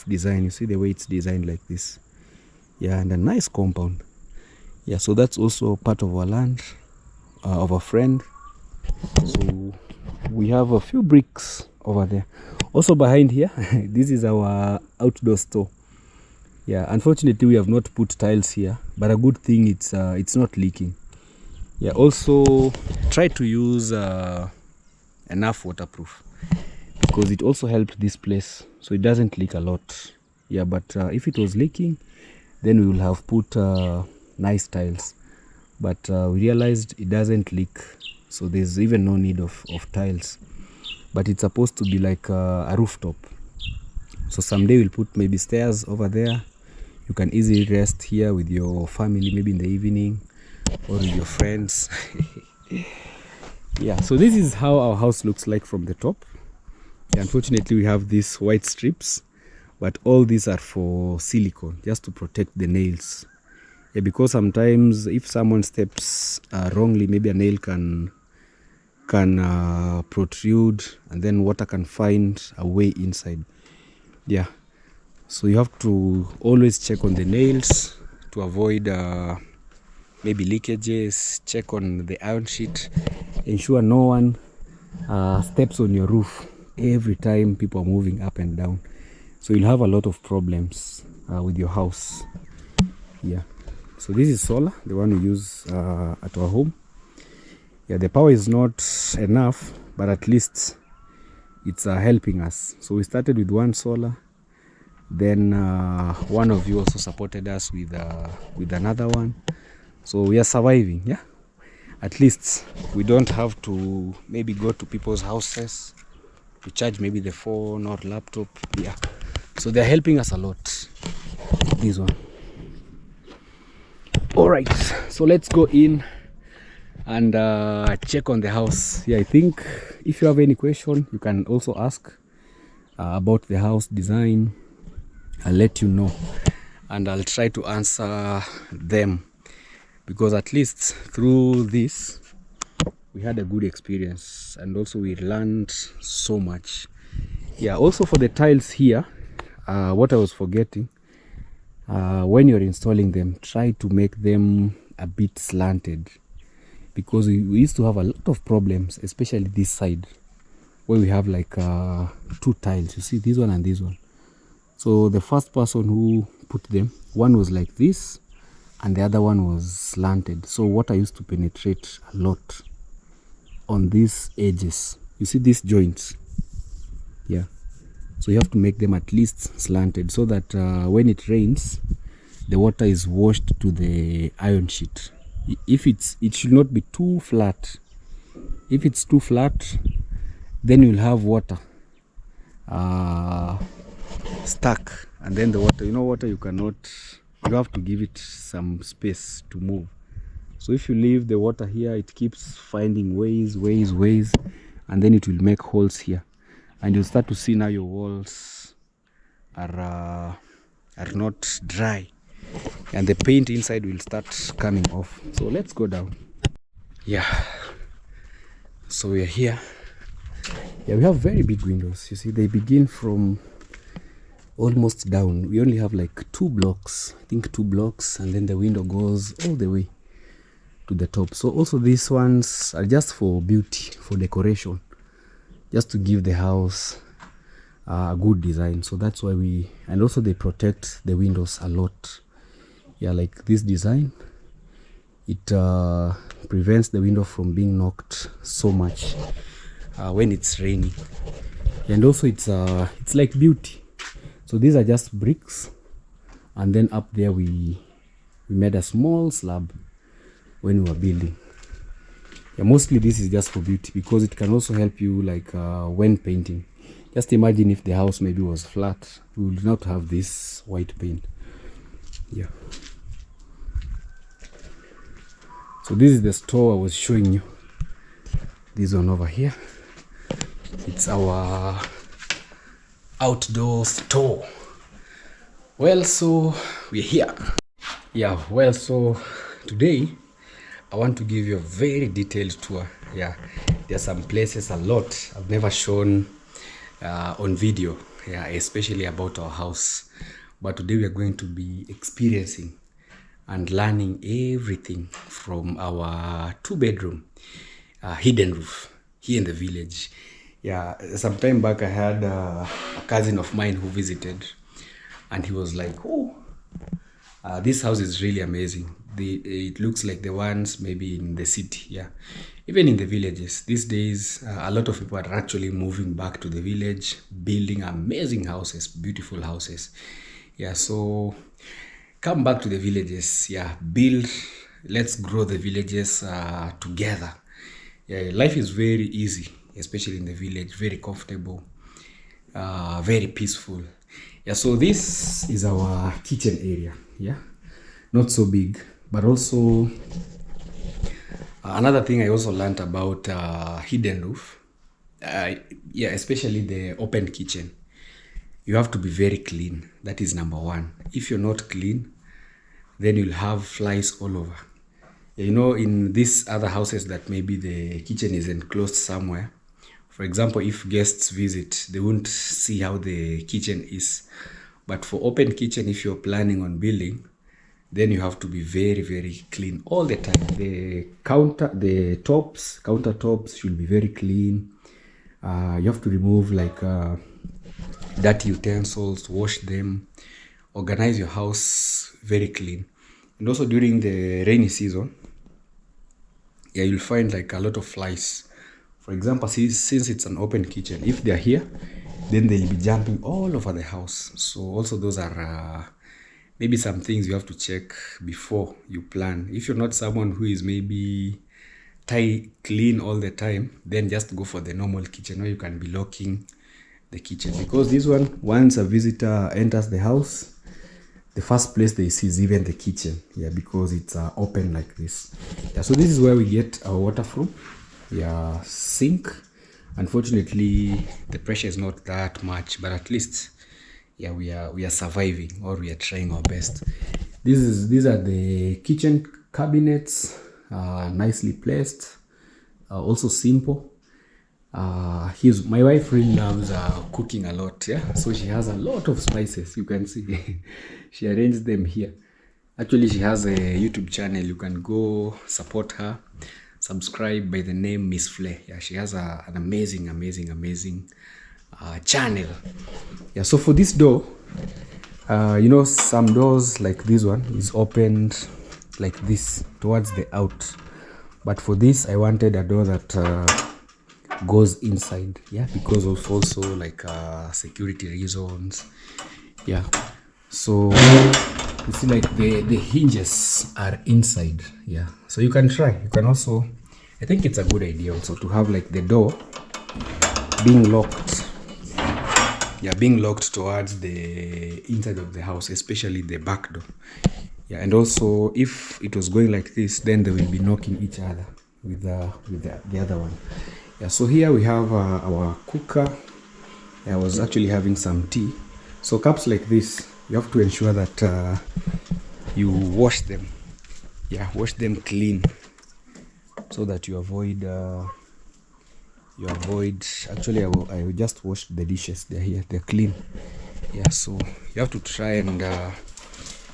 [SPEAKER 1] design. You see the way it's designed like this. Yeah, and a nice compound. Yeah, so that's also part of our land, of a friend. So we have a few bricks over there. Also behind here, this is our outdoor store. Yeah, unfortunately we have not put tiles here, but a good thing it's not leaking. Yeah, also try to use enough waterproof, because it also helped this place so it doesn't leak a lot. Yeah, but if it was leaking, then we will have put nice tiles, but we realized it doesn't leak, so there's even no need of tiles. But it's supposed to be like a rooftop, so someday we'll put maybe stairs over there. You can easily rest here with your family, maybe in the evening, or with your friends. Yeah, so this is how our house looks like from the top. Yeah, unfortunately we have these white strips, but all these are for silicone, just to protect the nails. Yeah, because sometimes if someone steps wrongly, maybe a nail can protrude, and then water can find a way inside. Yeah, so you have to always check on the nails to avoid maybe leakages. Check on the iron sheet, ensure no one steps on your roof every time people are moving up and down, so you'll have a lot of problems with your house. Yeah, so this is solar, the one we use at our home. Yeah, the power is not enough, but at least it's helping us. So we started with one solar, then one of you also supported us with another one, so we are surviving. Yeah, at least we don't have to maybe go to people's houses to charge maybe the phone or laptop. Yeah, so they're helping us a lot. This one. All right, so let's go in and check on the house. Yeah, I think if you have any question, you can also ask about the house design. I'll let you know, and I'll try to answer them, because at least through this we had a good experience, and also we learned so much. Yeah, also for the tiles here, what I was forgetting, when you're installing them, try to make them a bit slanted, because we used to have a lot of problems, especially this side where we have like two tiles. You see this one and this one. So the first person who put them, one was like this and the other one was slanted, so water used to penetrate a lot on these edges. You see these joints? Yeah, so you have to make them at least slanted, so that when it rains, the water is washed to the iron sheet. It should not be too flat. If it's too flat, then you'll have water stuck, and then the water, you know, water you have to give it some space to move. So if you leave the water here, it keeps finding ways, and then it will make holes here, and you'll start to see now your walls are not dry, and the paint inside will start coming off. So let's go down. Yeah, so we are here. Yeah, we have very big windows. You see, they begin from almost down. We only have like 2 blocks, I think 2 blocks, and then the window goes all the way to the top. So also these ones are just for beauty, for decoration, just to give the house a good design. So that's why and also they protect the windows a lot. Yeah, like this design, it prevents the window from being knocked so much when it's raining. And also it's like beauty. So these are just bricks, and then up there we made a small slab when we were building. Yeah, mostly this is just for beauty, because it can also help you like when painting. Just imagine if the house maybe was flat, we would not have this white paint. Yeah. So this is the store I was showing you. This one over here. It's our outdoor store. Well, so we're here. Yeah, well, so today I want to give you a very detailed tour. Yeah, there are some places, a lot I've never shown on video, yeah, especially about our house. But today we are going to be experiencing and learning everything from our 2-bedroom hidden roof here in the village. Yeah, some time back I had a cousin of mine who visited, and he was like, oh, this house is really amazing. It looks like the ones maybe in the city. Yeah, even in the villages these days, a lot of people are actually moving back to the village, building amazing houses, beautiful houses. Yeah, so come back to the villages. Yeah, build, let's grow the villages together. Yeah, life is very easy, especially in the village, very comfortable, very peaceful. Yeah, so this is our kitchen area. Yeah, not so big, but also another thing I also learned about hidden roof, yeah, especially the open kitchen, you have to be very clean. That is number one. If you're not clean, then you'll have flies all over. You know, in these other houses that maybe the kitchen is enclosed somewhere, for example, if guests visit, they won't see how the kitchen is. But for open kitchen, if you're planning on building, then you have to be very, very clean all the time. The countertops should be very clean. You have to remove like dirty utensils, wash them, organize your house very clean. And also during the rainy season, yeah, you'll find like a lot of flies. For example, since it's an open kitchen, if they're here, then they'll be jumping all over the house. So also those are maybe some things you have to check before you plan. If you're not someone who is maybe clean all the time, then just go for the normal kitchen where you can be locking the kitchen. Because this one, once a visitor enters the house, the first place they see is even the kitchen. Yeah, because it's open like this. Yeah, so this is where we get our water from. Yeah, sink. Unfortunately, the pressure is not that much, but at least, yeah, we are surviving, or we are trying our best. These are the kitchen cabinets, nicely placed, also simple. My wife really loves cooking a lot. Yeah, so she has a lot of spices. You can see she arranged them here. Actually, she has a YouTube channel. You can go support her. Subscribe by the name Miss Flay. Yeah, she has an amazing channel. Yeah, so for this door, you know, some doors like this one is opened like this towards the out, but for this I wanted a door that goes inside. Yeah, because of also like security reasons. Yeah, so you see like the hinges are inside. Yeah, so you can try. You can also, I think it's a good idea also to have like the door being locked. Yeah, being locked towards the inside of the house, especially the back door. Yeah, and also if it was going like this, then they will be knocking each other with the other one. Yeah, so here we have our cooker. I was actually having some tea. So cups like this, you have to ensure that you wash them. Yeah, wash them clean so that you avoid actually I will just wash the dishes. They're here, they're clean. Yeah, so you have to try and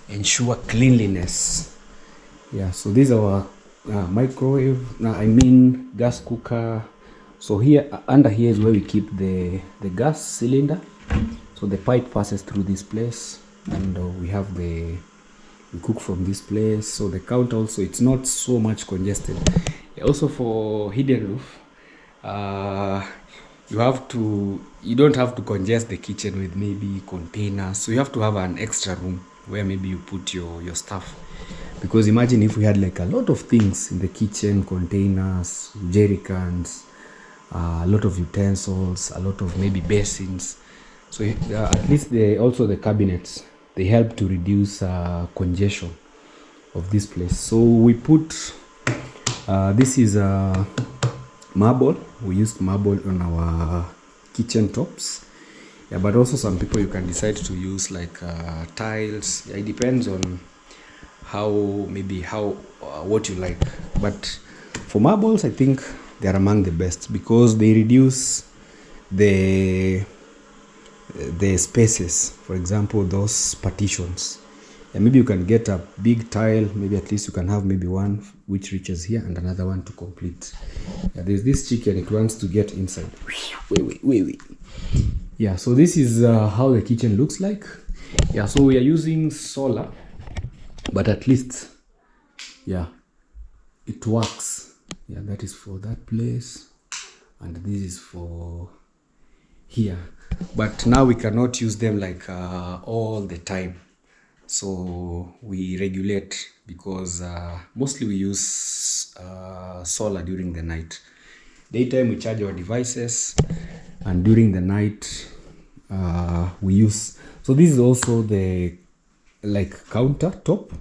[SPEAKER 1] ensure cleanliness. Yeah, so this is our microwave, I mean gas cooker. So here under here is where we keep the gas cylinder. So the pipe passes through this place, and we cook from this place. So the counter also, it's not so much congested. Yeah, also for hidden roof, you don't have to congest the kitchen with maybe containers. So you have to have an extra room where maybe you put your stuff. Because imagine if we had like a lot of things in the kitchen, containers, jerry cans, a lot of utensils, a lot of maybe basins. So at least also the cabinets, they help to reduce congestion of this place. So we put this is marble. We used marble on our kitchen tops. Yeah, but also some people, you can decide to use like tiles. Yeah, it depends on what you like. But for marbles, I think they are among the best because they reduce the spaces. For example, those partitions. And maybe you can get a big tile, maybe at least you can have maybe one which reaches here and another one to complete. Yeah, there's this chicken, it wants to get inside. Wait. Yeah, so this is how the kitchen looks like. Yeah, so we are using solar, but at least, yeah, it works. Yeah, that is for that place, and this is for here. But now we cannot use them like all the time. So we regulate because mostly we use solar during the night. Daytime we charge our devices, and during the night we use. So this is also the like countertop,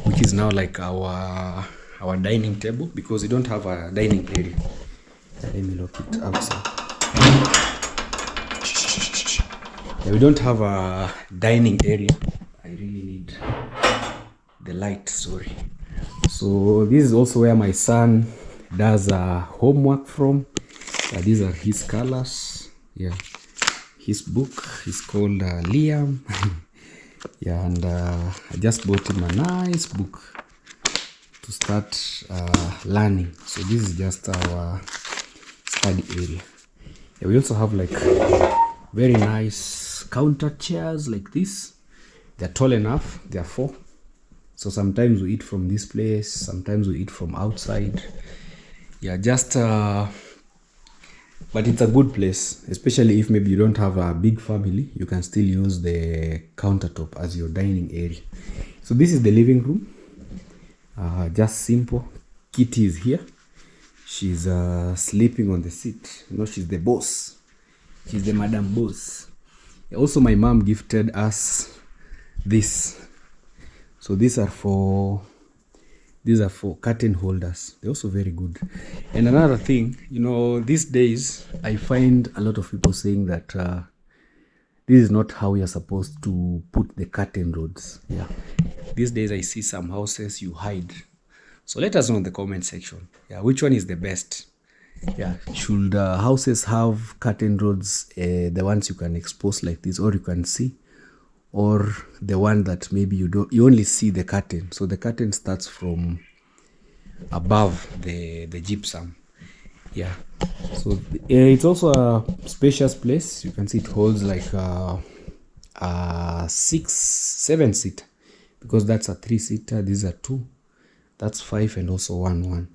[SPEAKER 1] which is now like our dining table because we don't have a dining area. Let me lock it outside. Yeah, we don't have a dining area. I really need the light, sorry. So this is also where my son does homework from. These are his colors. Yeah, his book is called Liam. Yeah, and I just bought him a nice book to start learning. So this is just our study area. Yeah, we also have like very nice counter chairs like this. They're tall enough, they're 4. So sometimes we eat from this place, sometimes we eat from outside. Yeah, just but it's a good place, especially if maybe you don't have a big family. You can still use the countertop as your dining area. So this is the living room. Just simple. Kitty is here. She's sleeping on the seat. You know, she's the boss. She's the madam boss. Also, my mom gifted us this. So these are for curtain holders. They're also very good. And another thing, you know, these days I find a lot of people saying that this is not how you're supposed to put the curtain rods. Yeah, these days I see some houses you hide. So let us know in the comment section, yeah, which one is the best. Yeah, should houses have curtain rods, the ones you can expose like this or you can see, or the one that maybe you only see the curtain? So the curtain starts from above the gypsum. Yeah, so it's also a spacious place. You can see it holds like a 6-7 seater, because that's a 3-seater, these are 2, that's 5, and also 1.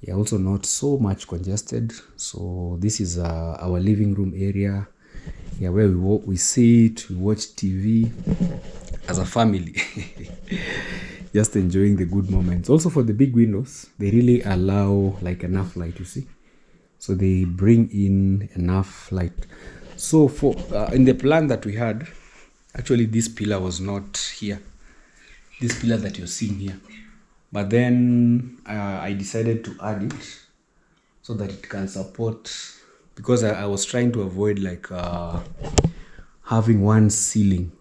[SPEAKER 1] Yeah, also not so much congested. So this is our living room area. Yeah, where we sit, we watch TV as a family. Just enjoying the good moments. Also for the big windows, they really allow like enough light, you see. So they bring in enough light. So for in the plan that we had, actually this pillar was not here. this pillar that you're seeing here. But then I decided to add it so that it can support, because I was trying to avoid like having one ceiling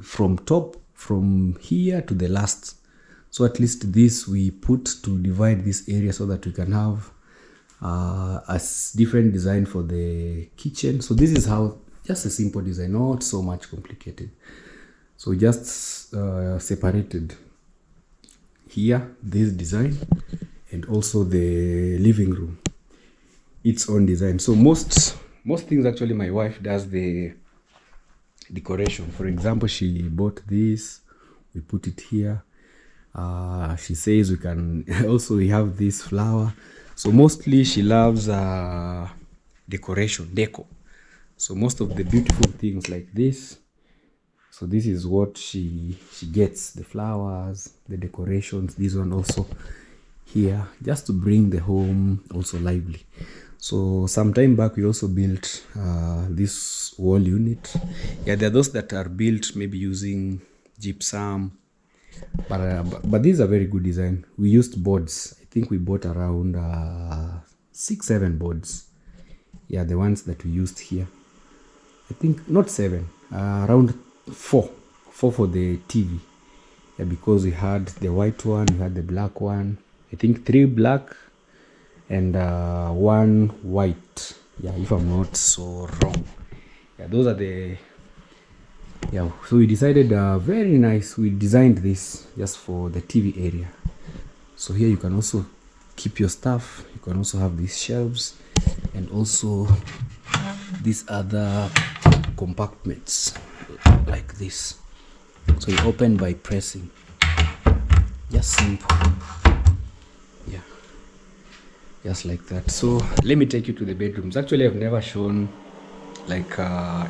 [SPEAKER 1] from top, from here to the last. So at least this we put to divide this area so that we can have a different design for the kitchen. So this is how, just a simple design, not so much complicated. So just separated here this design, and also the living room, its own design. So most things actually my wife does the decoration. For example, she bought this, we put it here. She says we can also, we have this flower. So mostly she loves decoration, decor. So most of the beautiful things like this, so this is what she gets, the flowers, the decorations, this one also here, just to bring the home also lively. So some time back we also built this wall unit. Yeah, there are those that are built maybe using gypsum, but these are very good design. We used boards. I think we bought around 6-7 boards. Yeah, the ones that we used here, I think not 7, around 4 for the TV. Yeah, because we had the white one, we had the black one, I think 3 black and 1 white. Yeah, if I'm not so wrong. Yeah, those are the, yeah, so we decided very nice, we designed this just for the TV area. So here you can also keep your stuff, you can also have these shelves, and also these other compartments like this. So you open by pressing, just simple. Yeah, just like that. So let me take you to the bedrooms. Actually, I've never shown like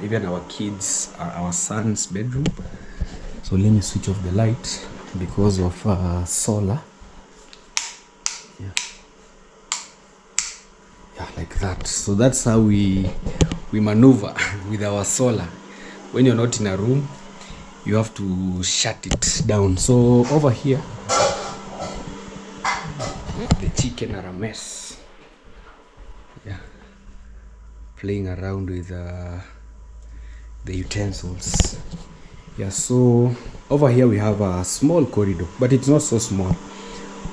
[SPEAKER 1] even our kids, our son's bedroom. So let me switch off the light because of solar. Yeah, like that. So that's how we maneuver with our solar. When you're not in a room, you have to shut it down. So over here, the chicken are a mess. Yeah, playing around with the utensils. Yeah, so over here we have a small corridor, but it's not so small.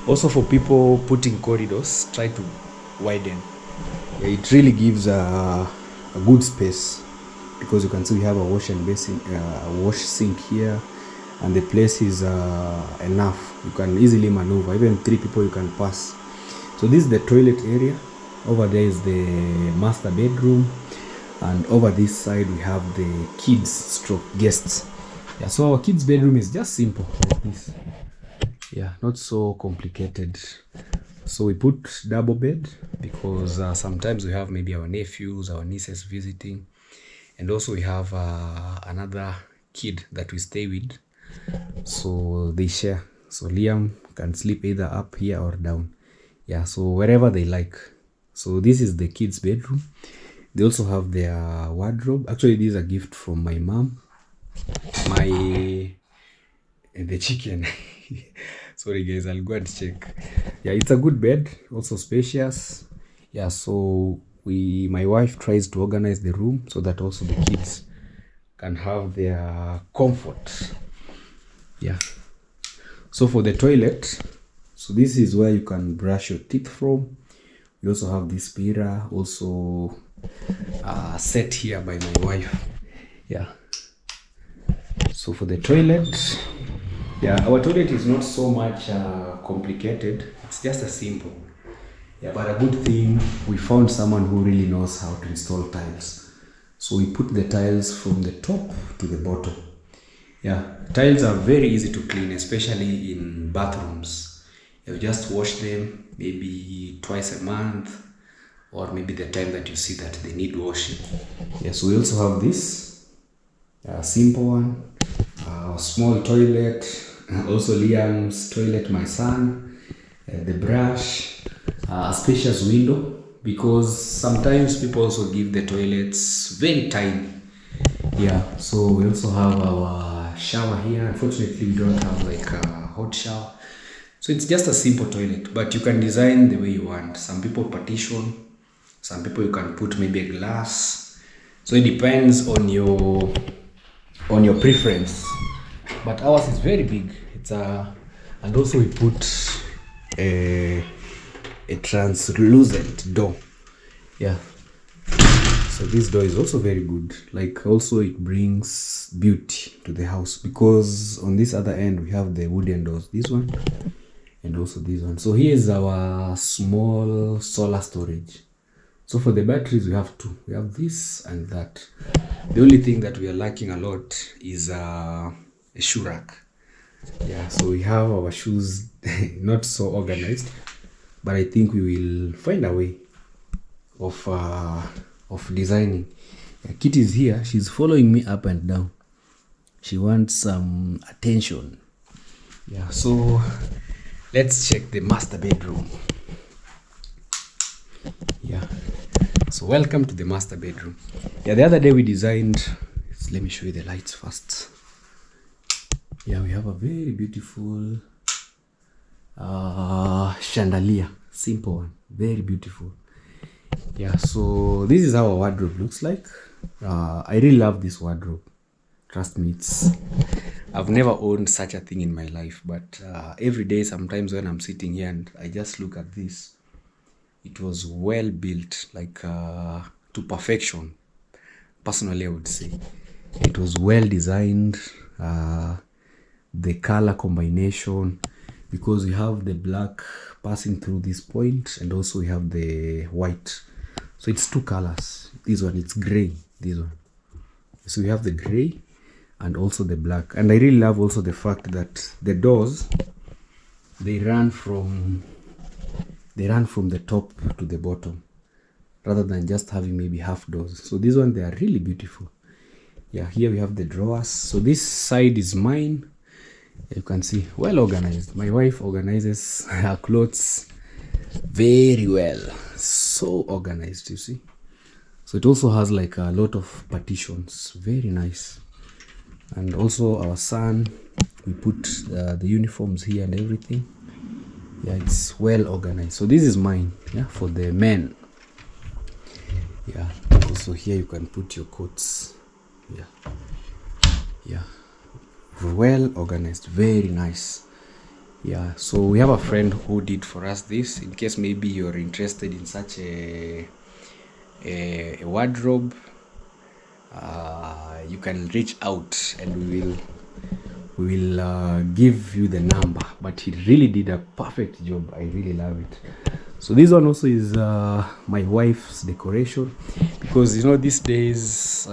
[SPEAKER 1] Also for people putting corridors, try to widen. Yeah, it really gives a good space, because you can see we have a wash and basin, a wash sink here, and the place is enough. You can easily maneuver, even 3 people you can pass. So this is the toilet area. Over there is the master bedroom, and over this side we have the kids stroke guests. Yeah, so our kids bedroom is just simple like this. Yeah, not so complicated. So we put double bed because sometimes we have maybe our nephews, our nieces visiting, and also we have another kid that we stay with, so they share. So Liam can sleep either up here or down. Yeah, so wherever they like. So this is the kids bedroom. They also have their wardrobe. Actually, this is a gift from my mom. The chicken. Sorry guys, I'll go and check. Yeah, it's a good bed, also spacious. Yeah, so my wife tries to organize the room so that also the kids can have their comfort. Yeah, so for the toilet, so this is where you can brush your teeth from. We also have this mirror, also set here by my wife. Yeah, so for the toilet, yeah, our toilet is not so much complicated. It's just a simple. Yeah, but a good thing, we found someone who really knows how to install tiles. So we put the tiles from the top to the bottom. Yeah, tiles are very easy to clean, especially in bathrooms. You just wash them maybe twice a month, or maybe the time that you see that they need washing. Yeah, so we also have this simple one, small toilet, also Liam's toilet, my son, the brush, a spacious window, because sometimes people also give the toilets very tiny. Yeah, so we also have our shower here. Unfortunately, we don't have like a hot shower, so it's just a simple toilet, but you can design the way you want. Some people partition, some people you can put maybe a glass, so it depends on your preference. But ours is very big. It's a, and also we put a translucent door. Yeah, so this door is also very good. Like, also it brings beauty to the house, because on this other end we have the wooden doors, this one and also this one. So here is our small solar storage. So for the batteries we have two. We have this and that. The only thing that we are lacking a lot is a shoe rack. Yeah, so we have our shoes not so organized, but I think we will find a way of designing. Kitty is here. She's following me up and down. She wants some attention. Yeah, so let's check the master bedroom. Yeah, so welcome to the master bedroom. Yeah, the other day we designed, let me show you the lights first. Yeah, we have a very beautiful chandelier, simple one, very beautiful. Yeah, so this is how our wardrobe looks like. I really love this wardrobe. Trust me, I've never owned such a thing in my life, but every day, sometimes when I'm sitting here and I just look at this, it was well built, like to perfection. Personally, I would say it was well designed. The color combination, because we have the black passing through this point, and also we have the white, so it's two colors. This one, it's gray, this one, so we have the gray and also the black. And I really love also the fact that the doors, they run from the top to the bottom, rather than just having maybe half doors. So this one, they are really beautiful. Yeah, here we have the drawers. So this side is mine. You can see, well organized. My wife organizes her clothes very well, so organized, you see. So it also has like a lot of partitions, very nice. And also our son, we put the uniforms here and everything. Yeah, it's well organized. So this is mine, yeah, for the men. Yeah, also here you can put your coats. Yeah, well organized, very nice. Yeah, so we have a friend who did for us this. In case maybe you're interested in such a wardrobe, you can reach out and we will give you the number. But he really did a perfect job. I really love it. So this one also is my wife's decoration, because you know, these days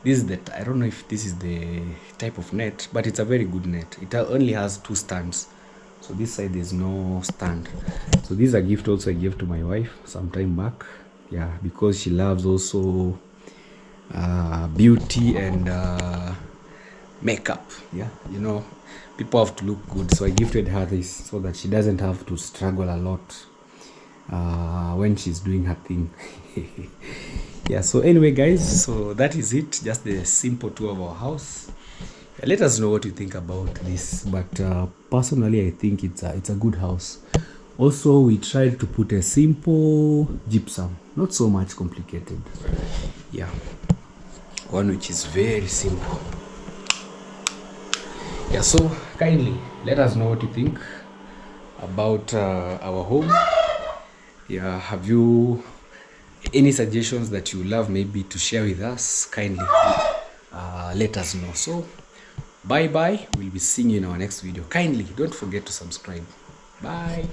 [SPEAKER 1] this is the, I don't know if this is the type of net, but it's a very good net. It only has two stands, so this side there's no stand. So this is a gift also I gave to my wife some time back. Yeah, because she loves also beauty and makeup. Yeah, you know, people have to look good, so I gifted her this so that she doesn't have to struggle a lot when she's doing her thing. Yeah, so anyway guys, so that is it, just the simple tour of our house. Let us know what you think about this, but personally I think it's a good house. Also, we tried to put a simple gypsum, not so much complicated. Yeah, one which is very simple. Yeah, so kindly let us know what you think about our home. Yeah, have you any suggestions that you love maybe to share with us? Kindly let us know. So bye bye, we'll be seeing you in our next video. Kindly don't forget to subscribe. Bye.